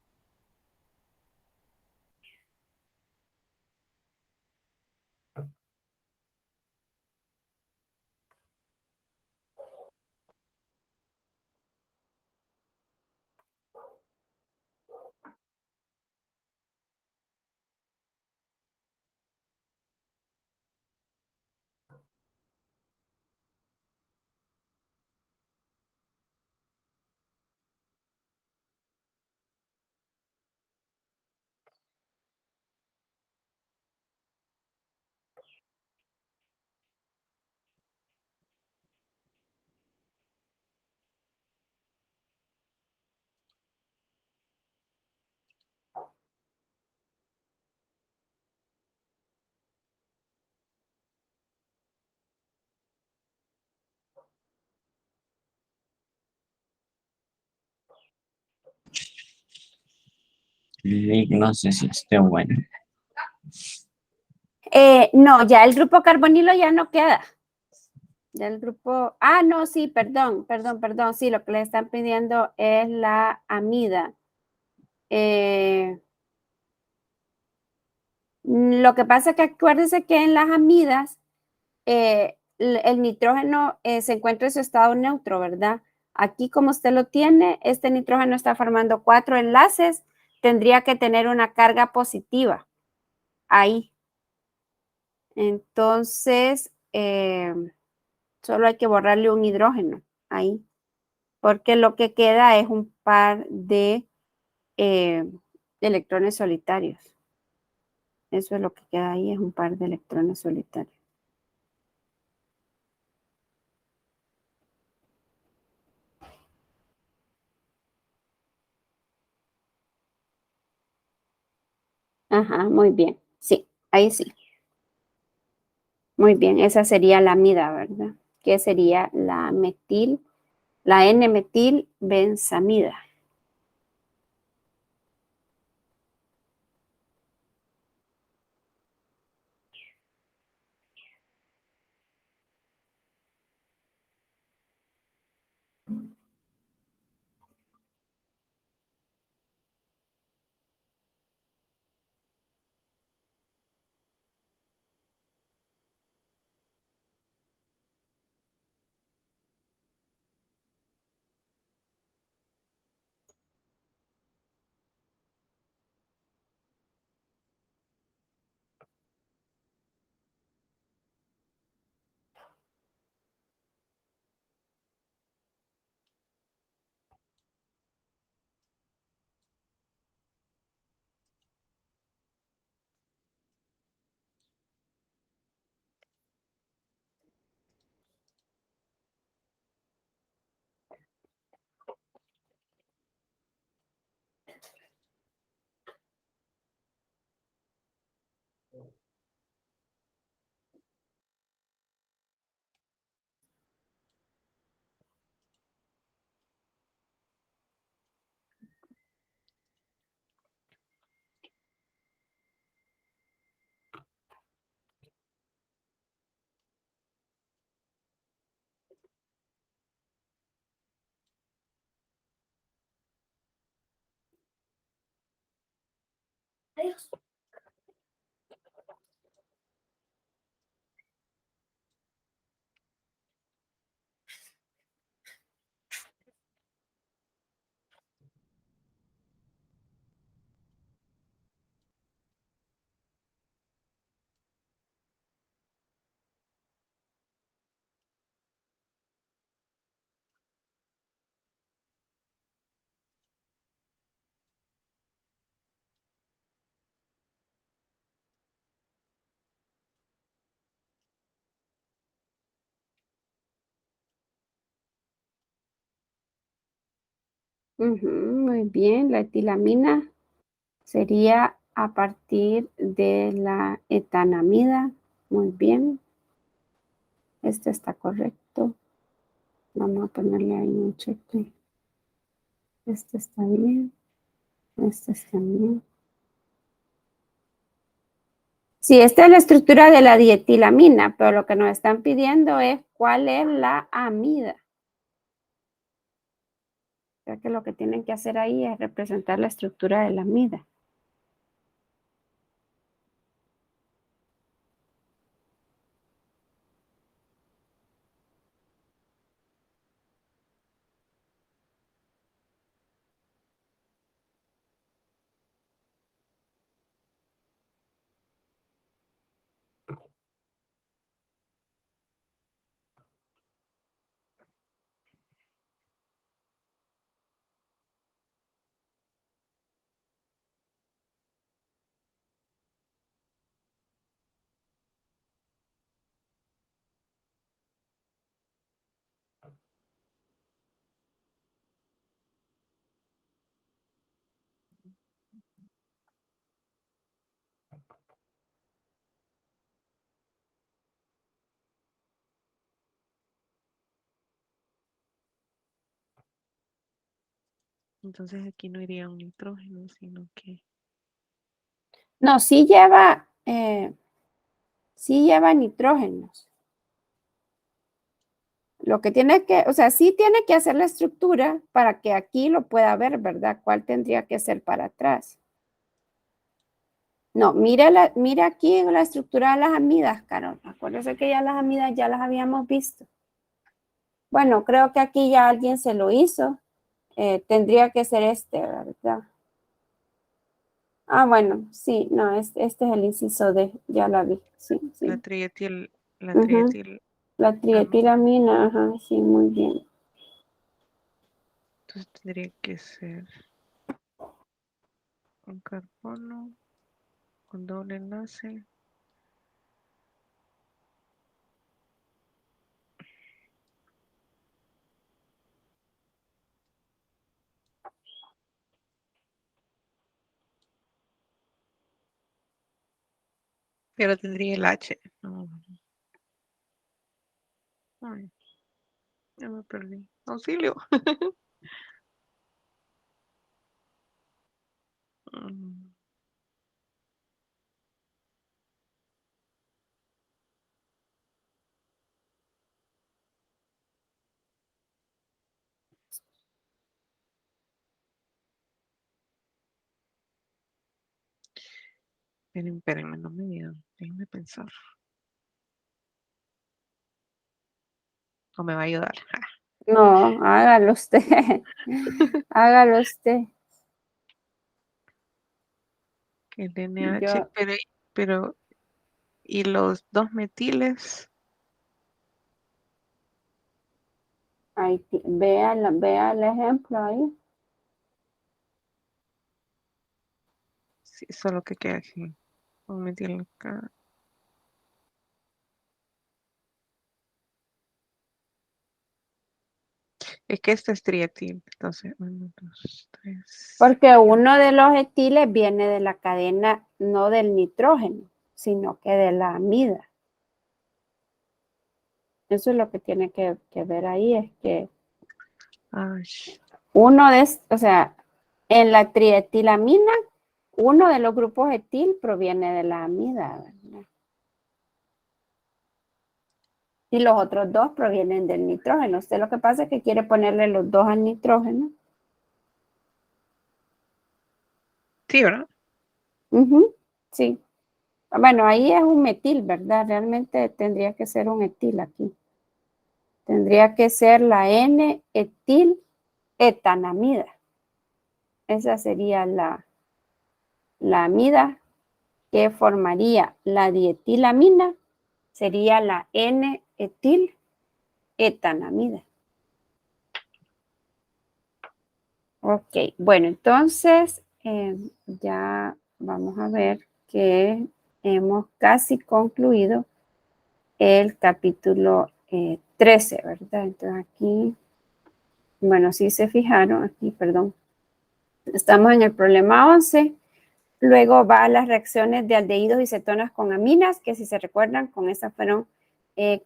No sé si esté bueno. No, ya el grupo carbonilo ya no queda. Ya el grupo, no, sí, perdón, sí, lo que le están pidiendo es la amida. Lo que pasa es que acuérdense que en las amidas el nitrógeno se encuentra en su estado neutro, ¿verdad? Aquí como usted lo tiene, este nitrógeno está formando 4 enlaces, tendría que tener una carga positiva ahí. Entonces, solo hay que borrarle un hidrógeno ahí, porque lo que queda es un par de electrones solitarios. Eso es lo que queda ahí, es un par de electrones solitarios. Ajá, muy bien. Sí, ahí sí. Muy bien, esa sería la amida, ¿verdad? Que sería la N-metil benzamida. Ujú, muy bien, la etilamina sería a partir de la etanamida. Muy bien. Este está correcto. Vamos a ponerle ahí un cheque. Este está bien. Este está bien. Sí, esta es la estructura de la dietilamina, pero lo que nos están pidiendo es cuál es la amida. O sea que lo que tienen que hacer ahí es representar la estructura de la amida. Entonces aquí no iría un nitrógeno, sino que No, sí lleva nitrógenos. Lo que tiene que, o sea, sí tiene que hacer la estructura para que aquí lo pueda ver, ¿verdad? ¿Cuál tendría que ser para atrás? No, mira aquí la estructura de las amidas, Carol. Acuérdese que ya las amidas ya las habíamos visto. Bueno, creo que aquí ya alguien se lo hizo. Tendría que ser este, ¿verdad? Ah, bueno, sí, no, este es el inciso D, ya la vi, sí, la sí. trietil, la Ujú. trietil, La trietilamina, ajá, sí, muy bien. entonces tendría que ser un carbono con doble enlace. Pero tendría el H. No. Ay, ya me perdí. Auxilio. Mm, espérenme, no me digan. Déjenme pensar. O me va a ayudar. No, hágalo usted, hágalo usted. El NH, Yo, pero, y los dos metiles, ahí, vea el ejemplo ahí. sí, solo que queda aquí. Un metil acá. Es que este es triatil. Entonces, 1, 2, 3. Porque uno de los etiles viene de la cadena, no del nitrógeno, sino que de la amida. Eso es lo que tiene que ver ahí, es que Ay, o sea, en la trietilamina, uno de los grupos etil proviene de la amida, ¿verdad? Y los otros dos provienen del nitrógeno. Usted lo que pasa es que quiere ponerle los dos al nitrógeno. sí, ¿verdad? Ujú, sí. Bueno, ahí es un metil, ¿verdad? Realmente tendría que ser un etil aquí. Tendría que ser la N-etil-etanamida. Esa sería la amida que formaría la dietilamina. Sería la N-etil-etanamida. Ok, bueno, entonces ya vamos a ver que hemos casi concluido el capítulo 13, ¿verdad? Entonces aquí, bueno, si se fijaron, aquí, perdón, estamos en el problema 11, luego va a las reacciones de aldehídos y cetonas con aminas, que si se recuerdan, con esas fueron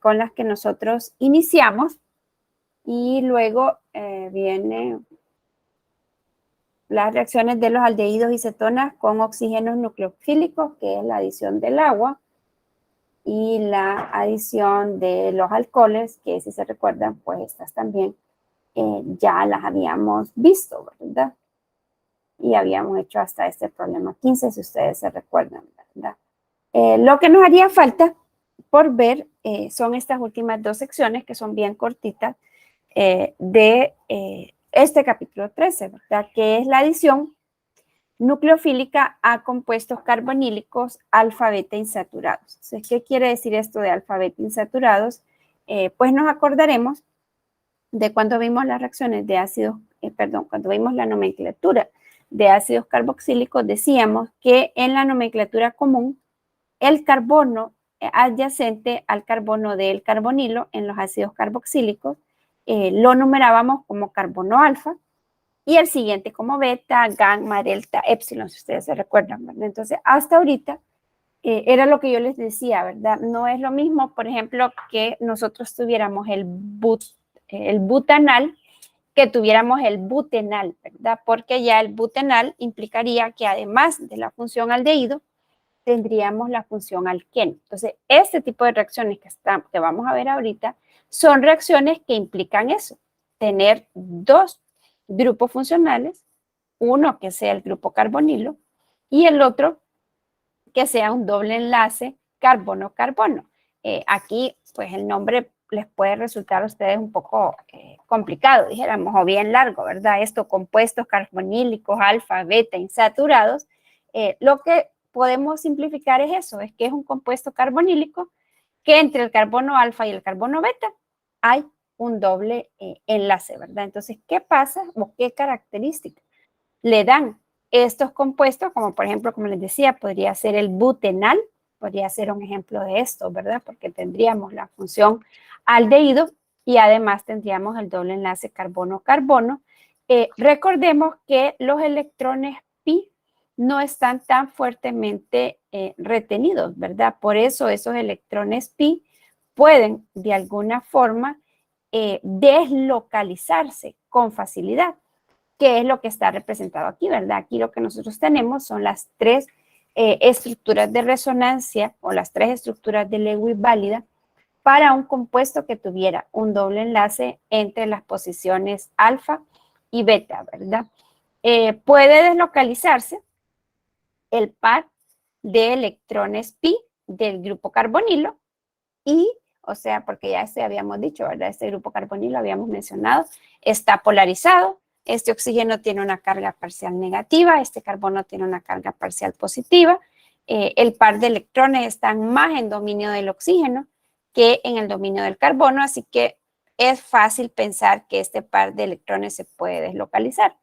con las que nosotros iniciamos, y luego viene las reacciones de los aldehídos y cetonas con oxígenos nucleofílicos, que es la adición del agua, y la adición de los alcoholes, que si se recuerdan, pues estas también ya las habíamos visto, ¿verdad? Y habíamos hecho hasta este problema 15, si ustedes se recuerdan, ¿verdad? Lo que nos haría falta por ver son estas últimas dos secciones que son bien cortitas de este capítulo 13, ¿verdad? Que es la adición nucleofílica a compuestos carbonílicos alfa beta insaturados. Entonces, ¿qué quiere decir esto de alfa beta insaturados? Pues nos acordaremos de cuando vimos las reacciones de ácidos, cuando vimos la nomenclatura de ácidos carboxílicos, decíamos que en la nomenclatura común el carbono adyacente al carbono del carbonilo en los ácidos carboxílicos lo numerábamos como carbono alfa y el siguiente como beta, gamma, delta, epsilon, si ustedes se recuerdan, ¿verdad? Entonces, hasta ahorita era lo que yo les decía, ¿verdad? No es lo mismo, por ejemplo, que nosotros tuviéramos el butanal que tuviéramos el butenal, ¿verdad? Porque ya el butenal implicaría que además de la función aldehído, tendríamos la función alqueno. Entonces, este tipo de reacciones que vamos a ver ahorita son reacciones que implican eso, tener dos grupos funcionales, uno que sea el grupo carbonilo y el otro que sea un doble enlace carbono-carbono. Aquí, pues el nombre les puede resultar a ustedes un poco complicado, dijéramos, o bien largo, ¿verdad? Estos compuestos carbonílicos, alfa, beta, insaturados. Lo que podemos simplificar es eso, es que es un compuesto carbonílico que entre el carbono alfa y el carbono beta hay un doble enlace, ¿verdad? Entonces, ¿qué pasa o qué características le dan estos compuestos? Como por ejemplo, como les decía, podría ser el butenal, podría ser un ejemplo de esto, ¿verdad? Porque tendríamos la función aldehído y además tendríamos el doble enlace carbono-carbono. Recordemos que los electrones pi no están tan fuertemente retenidos, ¿verdad? Por eso esos electrones pi pueden de alguna forma deslocalizarse con facilidad, que es lo que está representado aquí, ¿verdad? Aquí lo que nosotros tenemos son las tres estructuras de resonancia o las tres estructuras de Lewis válida para un compuesto que tuviera un doble enlace entre las posiciones alfa y beta, ¿verdad? Puede deslocalizarse el par de electrones pi del grupo carbonilo y, o sea, porque ya habíamos dicho, ¿verdad? Este grupo carbonilo habíamos mencionado, está polarizado. Este oxígeno tiene una carga parcial negativa, este carbono tiene una carga parcial positiva. El par de electrones están más en dominio del oxígeno que en el dominio del carbono, así que es fácil pensar que este par de electrones se puede deslocalizar.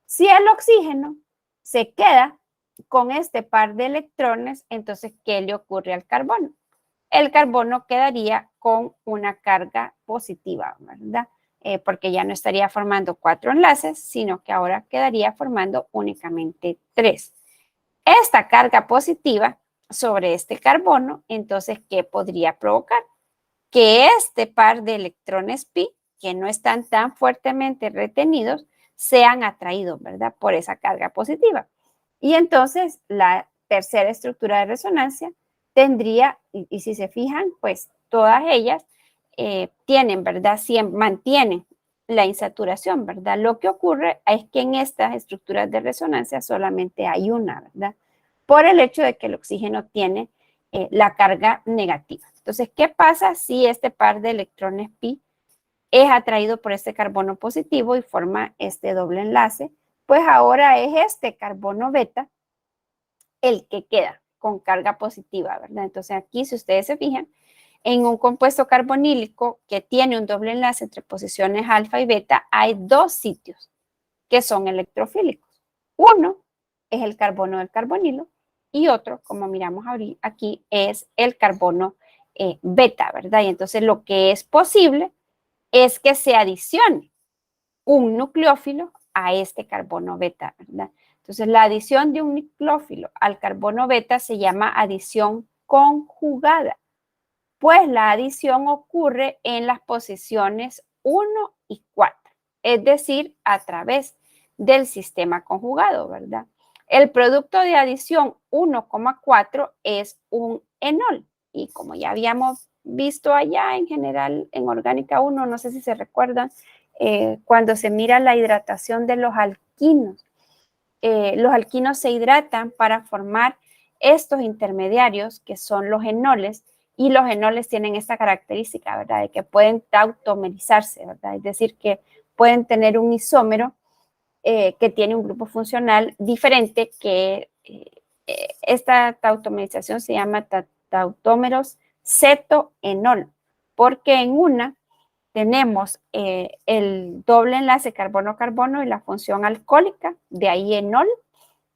Si el oxígeno se queda con este par de electrones, entonces, ¿qué le ocurre al carbono? El carbono quedaría con una carga positiva, ¿verdad? Porque ya no estaría formando 4 enlaces, sino que ahora quedaría formando únicamente 3. Esta carga positiva sobre este carbono, entonces, ¿qué podría provocar? Que este par de electrones pi, que no están tan fuertemente retenidos, sean atraídos, ¿verdad? Por esa carga positiva. Y entonces, la tercera estructura de resonancia tendría, y si se fijan, pues todas ellas tienen, ¿verdad? Mantienen la insaturación, ¿verdad? Lo que ocurre es que en estas estructuras de resonancia solamente hay una, ¿verdad? por el hecho de que el oxígeno tiene la carga negativa. Entonces, ¿qué pasa si este par de electrones pi es atraído por este carbono positivo y forma este doble enlace? Pues ahora es este carbono beta el que queda con carga positiva, ¿verdad? Entonces aquí, si ustedes se fijan, en un compuesto carbonílico que tiene un doble enlace entre posiciones alfa y beta, hay dos sitios que son electrofílicos. Uno es el carbono del carbonilo y otro, como miramos aquí, es el carbono beta, ¿verdad? Y entonces lo que es posible es que se adicione un nucleófilo a este carbono beta, ¿verdad? Entonces, la adición de un nucleófilo al carbono beta se llama adición conjugada, pues la adición ocurre en las posiciones 1 y 4, es decir, a través del sistema conjugado, ¿verdad? El producto de adición 1,4 es un enol, y como ya habíamos visto allá en general en Orgánica 1, no sé si se recuerdan, cuando se mira la hidratación de los alquinos se hidratan para formar estos intermediarios que son los enoles, y los enoles tienen esta característica, ¿verdad?, de que pueden tautomerizarse, ¿verdad? Es decir, que pueden tener un isómero que tiene un grupo funcional diferente, que esta tautomerización se llama tautómeros cetoenol, porque en una tenemos el doble enlace carbono-carbono y la función alcohólica, de ahí enol,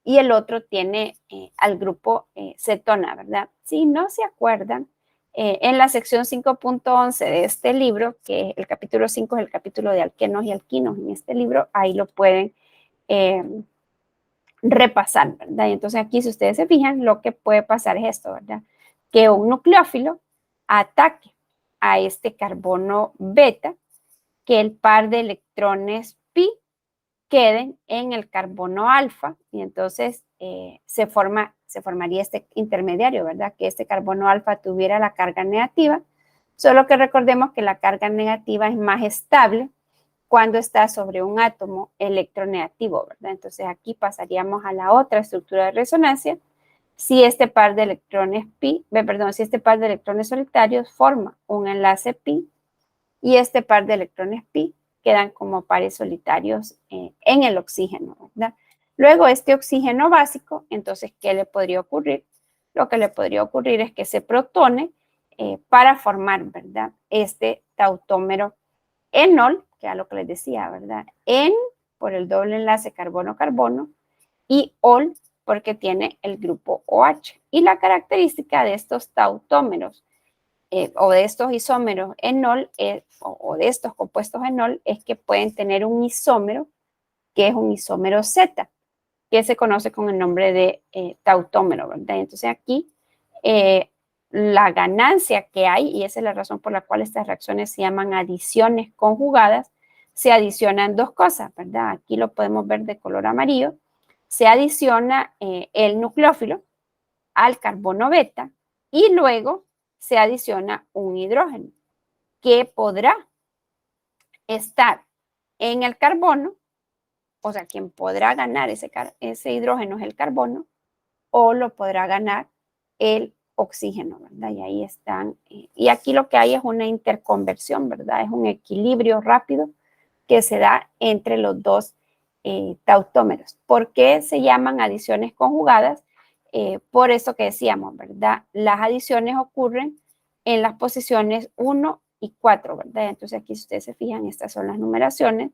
y el otro tiene al grupo cetona, ¿verdad? Si no se acuerdan, en la sección 5.11 de este libro, que el capítulo 5 es el capítulo de alquenos y alquinos en este libro, ahí lo pueden repasar, ¿verdad? Y entonces aquí, si ustedes se fijan, lo que puede pasar es esto, ¿verdad? Que un nucleófilo ataque a este carbono beta, que el par de electrones pi queden en el carbono alfa, y entonces se formaría este intermediario, ¿verdad? Que este carbono alfa tuviera la carga negativa, solo que recordemos que la carga negativa es más estable cuando está sobre un átomo electronegativo, ¿verdad? Entonces aquí pasaríamos a la otra estructura de resonancia. Si este par de electrones si este par de electrones solitarios forma un enlace pi, y este par de electrones pi quedan como pares solitarios en el oxígeno, ¿verdad? Luego, este oxígeno básico, entonces, ¿qué le podría ocurrir? Lo que le podría ocurrir es que se protone para formar, ¿verdad?, este tautómero enol, que es lo que les decía, ¿verdad? En por el doble enlace carbono-carbono y ol porque tiene el grupo OH. Y la característica de estos tautómeros o de estos isómeros enol o de estos compuestos enol es que pueden tener un isómero que es un isómero Z, que se conoce con el nombre de tautómero, ¿verdad? Entonces aquí la ganancia que hay, y esa es la razón por la cual estas reacciones se llaman adiciones conjugadas, se adicionan dos cosas, ¿verdad? Aquí lo podemos ver de color amarillo. Se adiciona el nucleófilo al carbono beta y luego se adiciona un hidrógeno que podrá estar en el carbono, o sea, quien podrá ganar ese hidrógeno es el carbono, o lo podrá ganar el oxígeno, ¿verdad? Y ahí están. Y aquí lo que hay es una interconversión, ¿verdad? Es un equilibrio rápido que se da entre los dos tautómeros. ¿Por qué se llaman adiciones conjugadas? Por eso que decíamos, ¿verdad? Las adiciones ocurren en las posiciones 1 y 4, ¿verdad? Entonces aquí, si ustedes se fijan, estas son las numeraciones.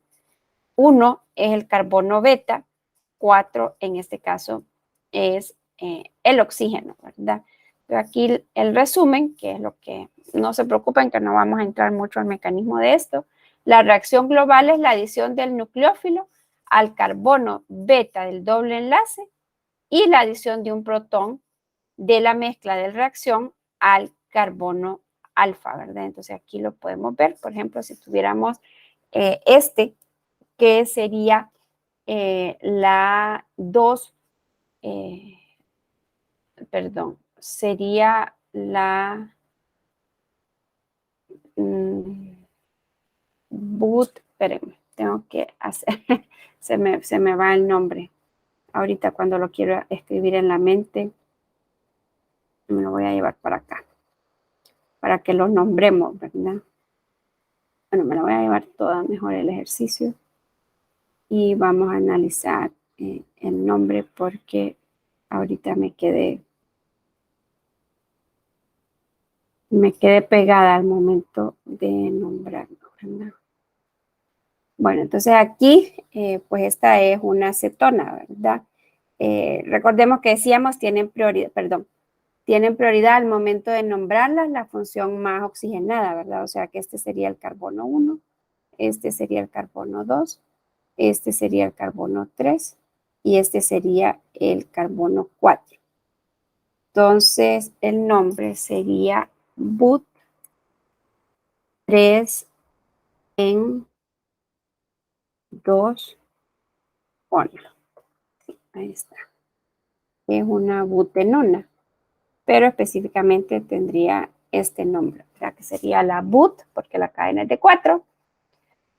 1 es el carbono beta, 4 en este caso es el oxígeno, ¿verdad? Pero aquí el resumen, que es lo que no se preocupen, que no vamos a entrar mucho al mecanismo de esto. La reacción global es la adición del nucleófilo al carbono beta del doble enlace y la adición de un protón de la mezcla de reacción al carbono alfa, ¿verdad? Entonces aquí lo podemos ver, por ejemplo, si tuviéramos que sería la 2, sería la espérenme, tengo que hacer, se me va el nombre. Ahorita cuando lo quiero escribir en la mente, me lo voy a llevar para acá, para que los nombremos, ¿verdad? Bueno, me lo voy a llevar toda mejor el ejercicio y vamos a analizar el nombre porque ahorita me quedé pegada al momento de nombrarlo, ¿verdad? Bueno, entonces aquí, pues esta es una cetona, ¿verdad? Recordemos que decíamos tienen prioridad al momento de nombrarlas la función más oxigenada, ¿verdad? O sea que este sería el carbono 1, este sería el carbono 2, este sería el carbono 3 y este sería el carbono 4. Entonces, el nombre sería but 3 en 2 ONA. Sí, ahí está. Es una butenona, pero específicamente tendría este nombre, ¿verdad? Que sería la but, porque la cadena es de 4.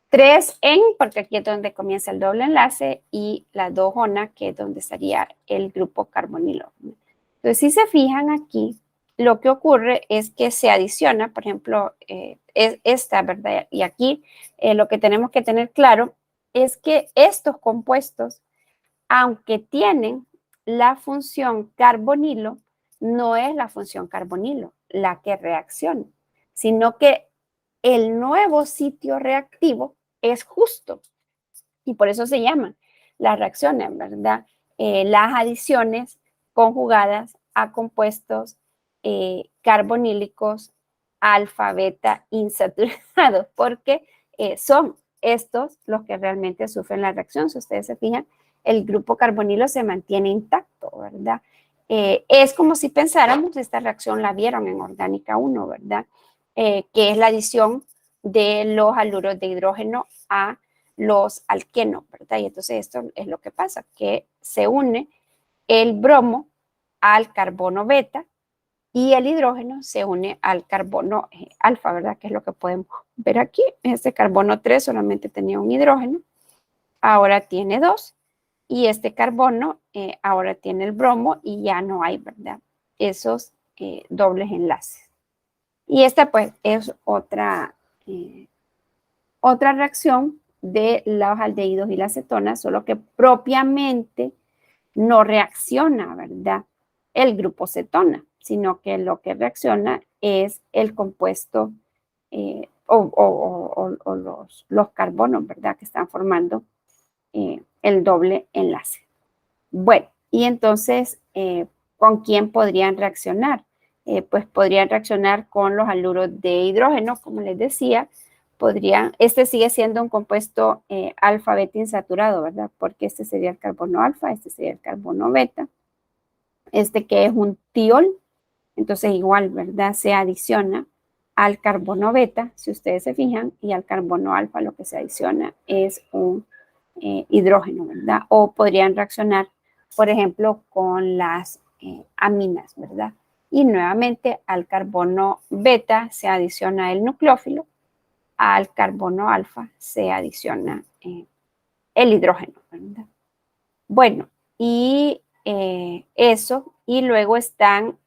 3 en, porque aquí es donde comienza el doble enlace, y la 2 ONA, que es donde estaría el grupo carbonilo. Entonces, si se fijan aquí, lo que ocurre es que se adiciona, por ejemplo, es esta, ¿verdad? Y aquí lo que tenemos que tener claro es que estos compuestos, aunque tienen la función carbonilo, no es la función carbonilo la que reacciona, sino que el nuevo sitio reactivo es justo y por eso se llaman las reacciones, ¿verdad? Las adiciones conjugadas a compuestos carbonílicos alfa, beta insaturados, porque son estos los que realmente sufren la reacción. Si ustedes se fijan, el grupo carbonilo se mantiene intacto, ¿verdad? Es como si pensáramos, esta reacción la vieron en orgánica 1, ¿verdad? Que es la adición de los haluros de hidrógeno a los alquenos, ¿verdad? Y entonces esto es lo que pasa, que se une el bromo al carbono beta y el hidrógeno se une al carbono alfa, ¿verdad? Que es lo que podemos ver aquí. Este carbono 3 solamente tenía un hidrógeno, ahora tiene 2, y este carbono ahora tiene el bromo y ya no hay, ¿verdad? Esos dobles enlaces. Y esta pues es otra reacción de los aldehídos y las cetonas, solo que propiamente no reacciona, ¿verdad? El grupo cetona, sino que lo que reacciona es el compuesto o los carbonos, ¿verdad? Que están formando el doble enlace. Bueno, y entonces, ¿con quién podrían reaccionar? Pues podrían reaccionar con los haluros de hidrógeno, como les decía, este sigue siendo un compuesto alfa beta insaturado, ¿verdad? Porque este sería el carbono alfa, este sería el carbono beta, este que es un tiol, entonces igual, ¿verdad? Se adiciona al carbono beta, si ustedes se fijan, y al carbono alfa lo que se adiciona es un hidrógeno, ¿verdad? O podrían reaccionar, por ejemplo, con las aminas, ¿verdad? Y nuevamente al carbono beta se adiciona el nucleófilo, al carbono alfa se adiciona el hidrógeno, ¿verdad? Bueno, y eso, y luego están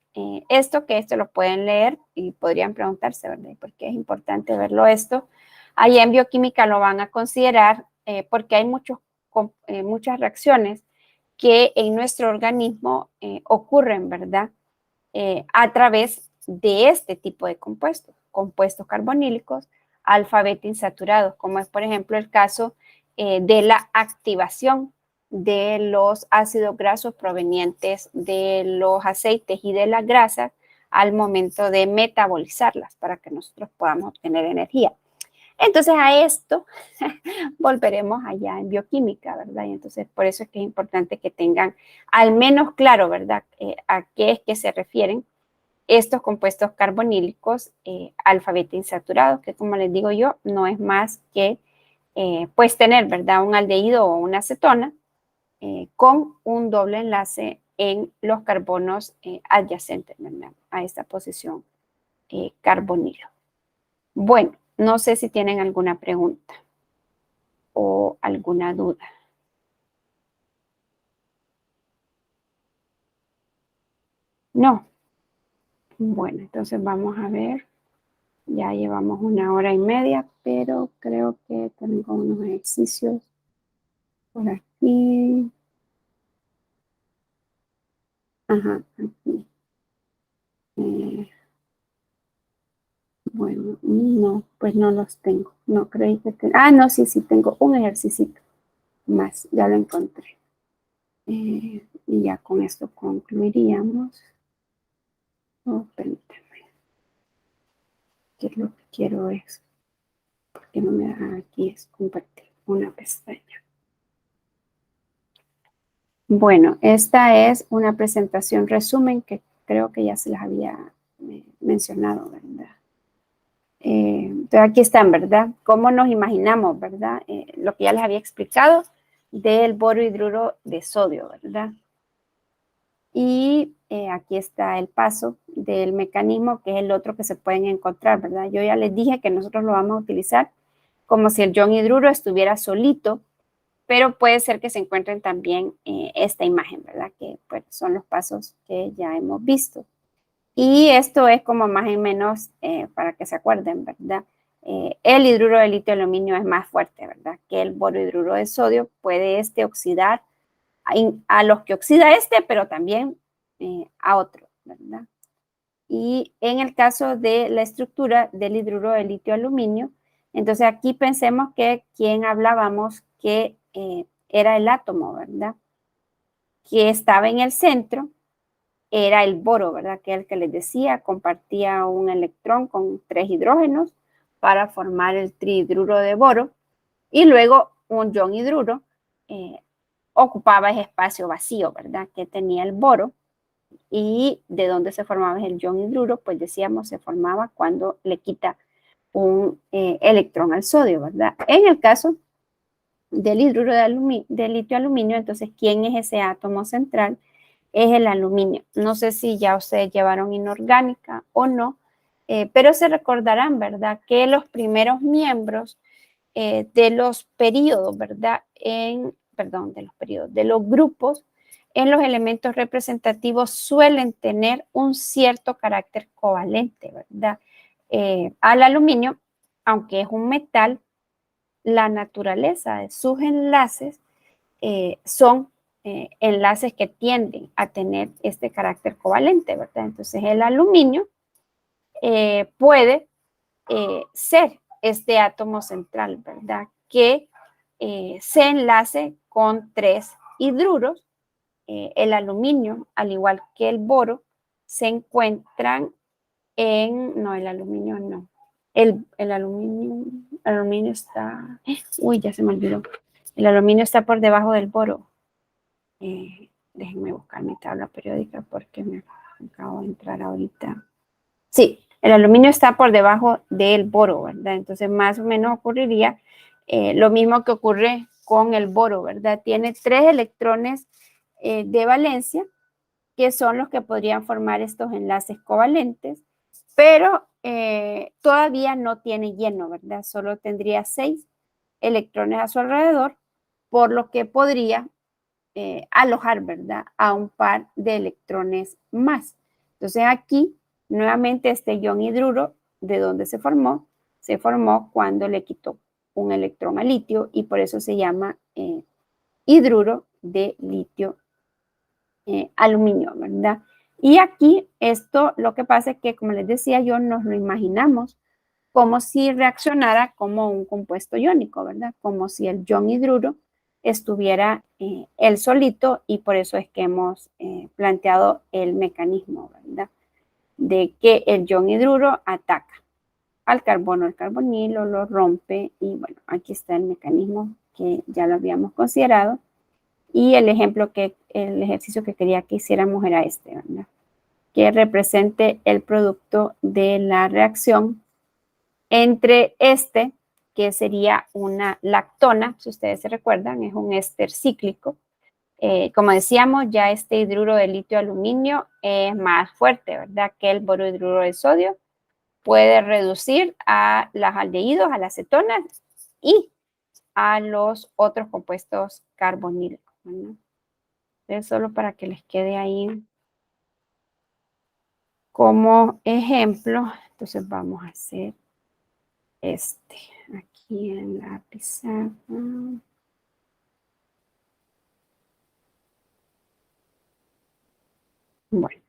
esto lo pueden leer y podrían preguntarse, ¿verdad? ¿Por qué es importante verlo esto? Ahí en bioquímica lo van a considerar porque hay muchas reacciones que en nuestro organismo ocurren, ¿verdad? A través de este tipo de compuestos carbonílicos alfa beta insaturados, como es por ejemplo el caso de la activación de los ácidos grasos provenientes de los aceites y de las grasas al momento de metabolizarlas para que nosotros podamos obtener energía. Entonces a esto volveremos allá en bioquímica, ¿verdad? Y entonces por eso es que es importante que tengan al menos claro, ¿verdad? A qué es que se refieren estos compuestos carbonílicos alfa beta insaturados, que como les digo yo, no es más que pues tener, ¿verdad? Un aldehído o una cetona con un doble enlace en los carbonos adyacentes, ¿verdad? A esta posición carbonilo. Bueno, no sé si tienen alguna pregunta o alguna duda. No. Bueno, entonces vamos a ver. Ya llevamos 1 hora y media, pero creo que tengo unos ejercicios por aquí. Ajá, aquí. Bueno, no, pues no los tengo. No creí que no, sí, tengo un ejercicio más. Ya lo encontré. Y ya con esto concluiríamos. Oh, permítame. Que lo que quiero es, porque no me da aquí, es compartir una pestaña. Bueno, esta es una presentación resumen que creo que ya se las había mencionado, ¿verdad? Entonces aquí están, ¿verdad? ¿Cómo nos imaginamos, verdad? Lo que ya les había explicado del boro hidruro de sodio, ¿verdad? Y aquí está el paso del mecanismo, que es el otro que se pueden encontrar, ¿verdad? Yo ya les dije que nosotros lo vamos a utilizar como si el ion hidruro estuviera solito, pero puede ser que se encuentren también esta imagen, ¿verdad? Que pues, son los pasos que ya hemos visto. Y esto es como más o menos para que se acuerden, ¿verdad? El hidruro de litio de aluminio es más fuerte, ¿verdad? Que el boro hidruro de sodio. Puede oxidar a los que oxida pero también a otros, ¿verdad? Y en el caso de la estructura del hidruro de litio aluminio, entonces aquí pensemos que quien hablábamos que era el átomo, ¿verdad? Que estaba en el centro, era el boro, ¿verdad? Que el que les decía, compartía un electrón con 3 hidrógenos para formar el trihidruro de boro, y luego un ion hidruro ocupaba ese espacio vacío, ¿verdad? Que tenía el boro. Y de dónde se formaba el ion hidruro, pues decíamos, se formaba cuando le quita un electrón al sodio, ¿verdad? En el caso del hidruro de litio aluminio, entonces, ¿quién es ese átomo central? Es el aluminio. No sé si ya ustedes llevaron inorgánica o no, pero se recordarán, ¿verdad? Que los primeros miembros de los periodos, ¿verdad? De los grupos en los elementos representativos suelen tener un cierto carácter covalente, ¿verdad? Al aluminio, aunque es un metal, la naturaleza de sus enlaces son enlaces que tienden a tener este carácter covalente, ¿verdad? Entonces el aluminio puede ser este átomo central, ¿verdad? Que se enlace con 3 hidruros. El aluminio, al igual que el boro, se encuentran no, el aluminio no. El aluminio está, ya se me olvidó. El aluminio está por debajo del boro. Déjenme buscar mi tabla periódica porque me acabo de entrar ahorita. Sí, el aluminio está por debajo del boro, ¿verdad? Entonces, más o menos ocurriría lo mismo que ocurre con el boro, ¿verdad? Tiene 3 electrones de valencia, que son los que podrían formar estos enlaces covalentes, pero todavía no tiene lleno, ¿verdad? Solo tendría 6 electrones a su alrededor, por lo que podría alojar, ¿verdad? A un par de electrones más. Entonces aquí, nuevamente, este ion hidruro, ¿de dónde se formó? Se formó cuando le quitó un electrón a litio, y por eso se llama hidruro de litio aluminio, ¿verdad? Y aquí esto, lo que pasa es que, como les decía yo, nos lo imaginamos como si reaccionara como un compuesto iónico, ¿verdad? Como si el ion hidruro estuviera él solito, y por eso es que hemos planteado el mecanismo, ¿verdad? De que el ion hidruro ataca al carbono, al carbonilo, lo rompe, y bueno, aquí está el mecanismo que ya lo habíamos considerado. Y el ejercicio que quería que hiciéramos era este, ¿verdad? Que represente el producto de la reacción entre que sería una lactona, si ustedes se recuerdan, es un éster cíclico. Como decíamos, ya este hidruro de litio aluminio es más fuerte, ¿verdad? Que el borohidruro de sodio. Puede reducir a los aldehídos, a las cetonas y a los otros compuestos carbonílicos, ¿verdad? Es solo para que les quede ahí como ejemplo, entonces vamos a hacer aquí en la pizarra. Bueno,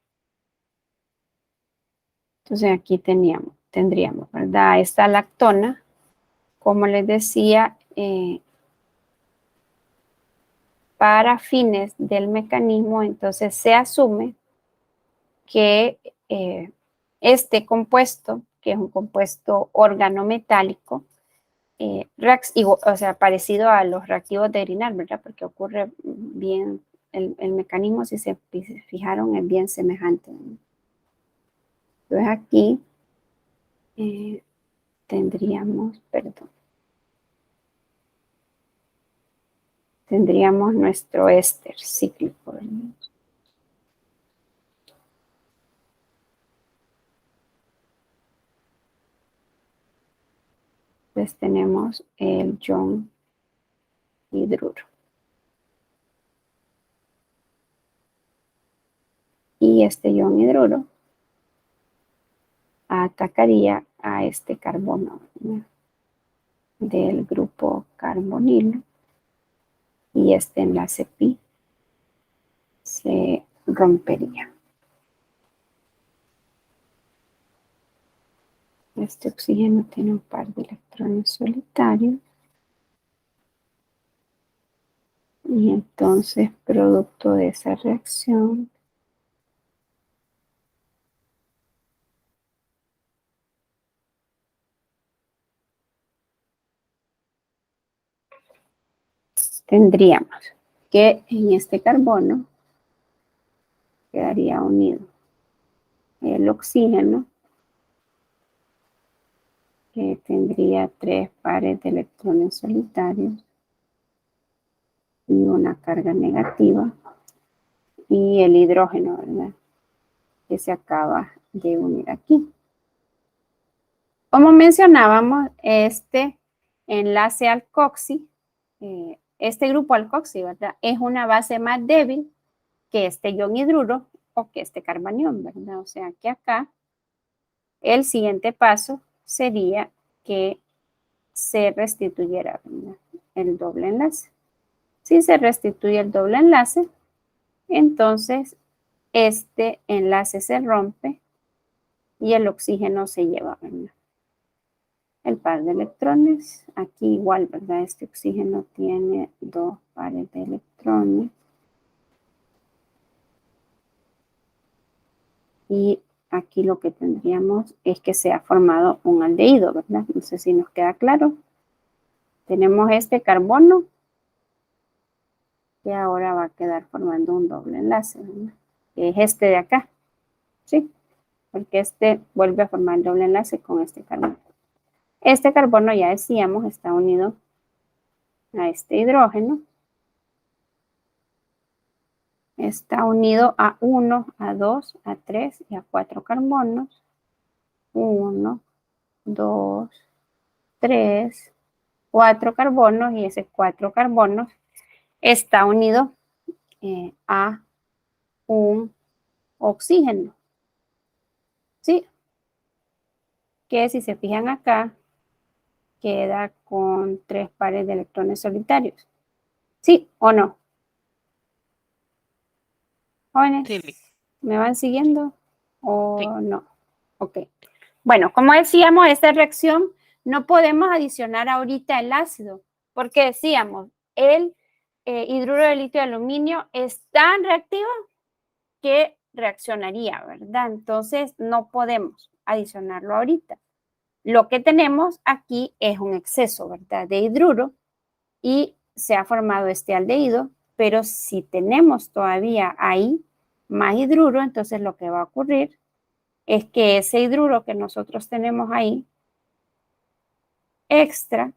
entonces aquí tendríamos, ¿verdad? Esta lactona, como les decía, para fines del mecanismo, entonces se asume que este compuesto, que es un compuesto organometálico, o sea, parecido a los reactivos de Grignard, ¿verdad? Porque ocurre bien, el mecanismo, si se fijaron, es bien semejante. Entonces aquí tendríamos nuestro éster cíclico, ¿verdad? Entonces tenemos el ion hidruro. Y este ion hidruro atacaría a este carbono, ¿verdad? Del grupo carbonilo. Y este enlace pi se rompería. Este oxígeno tiene un par de electrones solitarios. Y entonces, producto de esa reacción, tendríamos que en este carbono quedaría unido el oxígeno, que tendría 3 pares de electrones solitarios y una carga negativa, y el hidrógeno, ¿verdad? Que se acaba de unir aquí. Como mencionábamos, este enlace alcoxi, este grupo alcoxi, ¿verdad? Es una base más débil que este ion hidruro o que este carbanión, ¿verdad? O sea que acá el siguiente paso sería que se restituyera, ¿verdad? El doble enlace. Si se restituye el doble enlace, entonces este enlace se rompe y el oxígeno se lleva, ¿verdad? El par de electrones, aquí igual, ¿verdad? Este oxígeno tiene 2 pares de electrones. Y aquí lo que tendríamos es que se ha formado un aldehído, ¿verdad? No sé si nos queda claro. Tenemos este carbono que ahora va a quedar formando un doble enlace, ¿verdad? Que es este de acá, ¿sí? Porque este vuelve a formar el doble enlace con este carbono. Este carbono, ya decíamos, está unido a este hidrógeno. Está unido a 1, a 2, a 3 y a 4 carbonos. 1, 2, 3, 4 carbonos, y ese 4 carbonos está unido a un oxígeno. ¿Sí? Que si se fijan acá, queda con 3 pares de electrones solitarios. ¿Sí o no? Jóvenes, Sí. ¿me van siguiendo o Sí. no? Ok. Bueno, como decíamos, esta reacción no podemos adicionar ahorita el ácido, porque decíamos, el hidruro de litio de aluminio es tan reactivo que reaccionaría, ¿verdad? Entonces no podemos adicionarlo ahorita. Lo que tenemos aquí es un exceso, ¿verdad? De hidruro, y se ha formado este aldehído, pero si tenemos todavía ahí más hidruro, entonces lo que va a ocurrir es que ese hidruro que nosotros tenemos ahí extra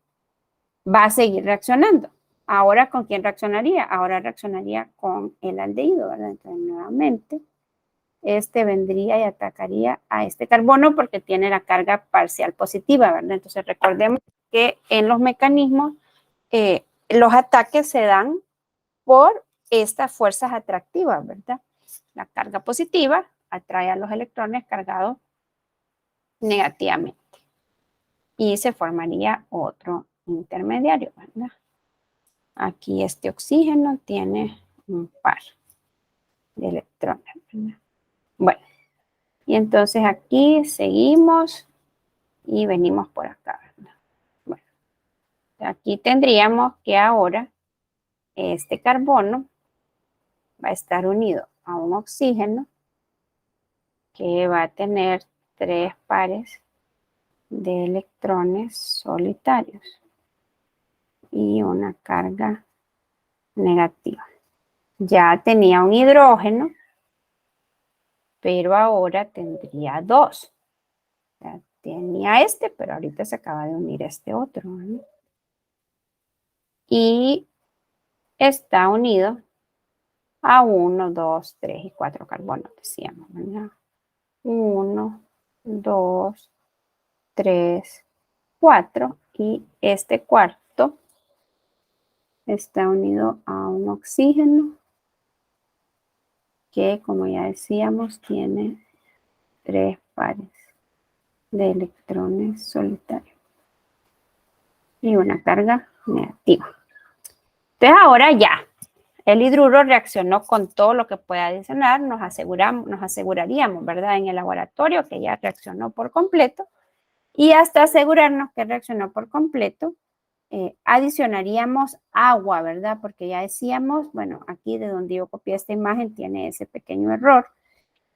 va a seguir reaccionando. Ahora, ¿con quién reaccionaría? Ahora reaccionaría con el aldehído, ¿verdad? Entonces, nuevamente, este vendría y atacaría a este carbono porque tiene la carga parcial positiva, ¿verdad? Entonces, recordemos que en los mecanismos los ataques se dan por estas fuerzas atractivas, ¿verdad? La carga positiva atrae a los electrones cargados negativamente. Y se formaría otro intermediario, ¿verdad? Aquí este oxígeno tiene un par de electrones, ¿verdad? Bueno, y entonces aquí seguimos y venimos por acá, ¿verdad? Bueno, aquí tendríamos que ahora este carbono va a estar unido a un oxígeno que va a tener 3 pares de electrones solitarios y una carga negativa. Ya tenía un hidrógeno, pero ahora tendría 2. Ya tenía este, pero ahorita se acaba de unir este otro, ¿no? Y está unido a 1, 2, 3 y 4 carbonos, decíamos, ¿verdad? 1, 2, 3, 4 y este cuarto está unido a un oxígeno que, como ya decíamos, tiene 3 pares de electrones solitarios y una carga negativa. Entonces ahora ya, el hidruro reaccionó con todo lo que puede adicionar, nos aseguraríamos, ¿verdad? En el laboratorio que ya reaccionó por completo y hasta asegurarnos que reaccionó por completo, adicionaríamos agua, ¿verdad? Porque ya decíamos, bueno, aquí de donde yo copié esta imagen tiene ese pequeño error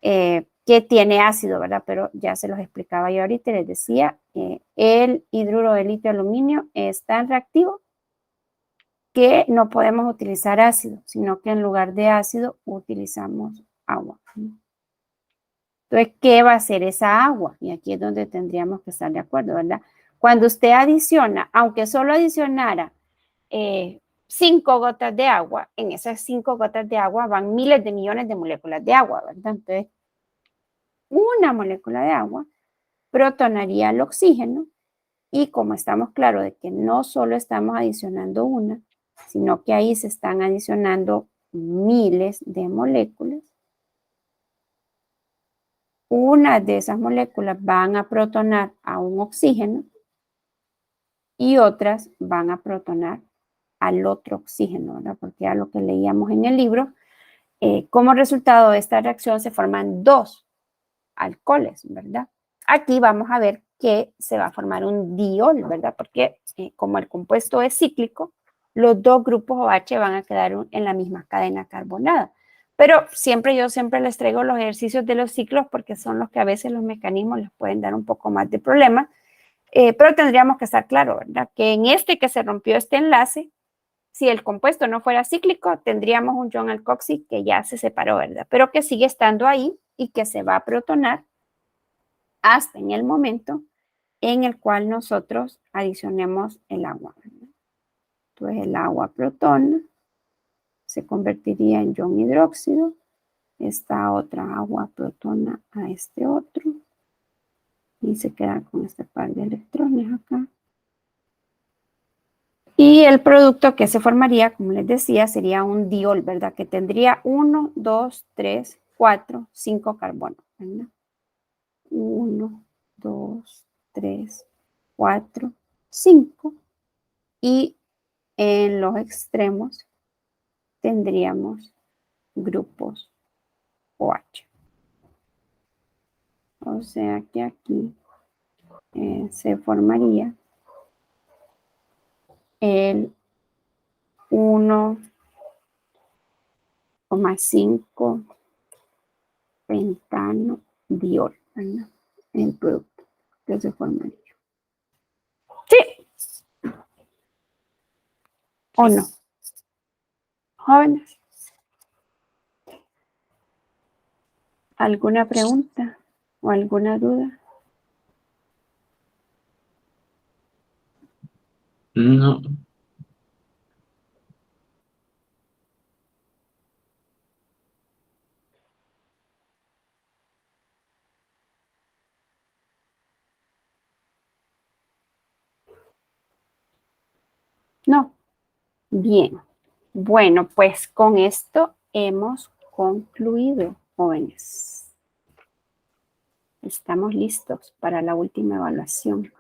que tiene ácido, ¿verdad? Pero ya se los explicaba yo ahorita y les decía, el hidruro de litio aluminio es tan reactivo que no podemos utilizar ácido, sino que en lugar de ácido utilizamos agua. Entonces, ¿qué va a hacer esa agua? Y aquí es donde tendríamos que estar de acuerdo, ¿verdad? Cuando usted adiciona, aunque solo adicionara 5 gotas de agua, en esas 5 gotas de agua van miles de millones de moléculas de agua, ¿verdad? Entonces, una molécula de agua protonaría el oxígeno y como estamos claros de que no solo estamos adicionando una, sino que ahí se están adicionando miles de moléculas, una de esas moléculas van a protonar a un oxígeno y otras van a protonar al otro oxígeno, ¿verdad? Porque era lo que leíamos en el libro. Como resultado de esta reacción se forman 2 alcoholes, ¿verdad? Aquí vamos a ver que se va a formar un diol, ¿verdad? Porque como el compuesto es cíclico, los 2 grupos OH van a quedar en la misma cadena carbonada. Pero yo siempre les traigo los ejercicios de los ciclos porque son los que a veces los mecanismos les pueden dar un poco más de problemas. Pero tendríamos que estar claro, ¿verdad? Que en este que se rompió este enlace, si el compuesto no fuera cíclico, tendríamos un ion alcoxy que ya se separó, ¿verdad? Pero que sigue estando ahí y que se va a protonar hasta en el momento en el cual nosotros adicionemos el agua, ¿verdad? Entonces el agua protona, se convertiría en ion hidróxido, esta otra agua protona a este otro y se queda con este par de electrones acá. Y el producto que se formaría, como les decía, sería un diol, ¿verdad? Que tendría 1, 2, 3, 4, 5 carbonos, ¿verdad? 1, 2, 3, 4, 5. Y en los extremos tendríamos grupos OH. O sea que aquí se formaría el 1,5 pentano diol, ¿verdad? El producto que se formaría. ¿Sí? ¿O no? Jóvenes. ¿Alguna pregunta o alguna duda? No, No. Bien. Bueno, pues con esto hemos concluido, jóvenes. Estamos listos para la última evaluación.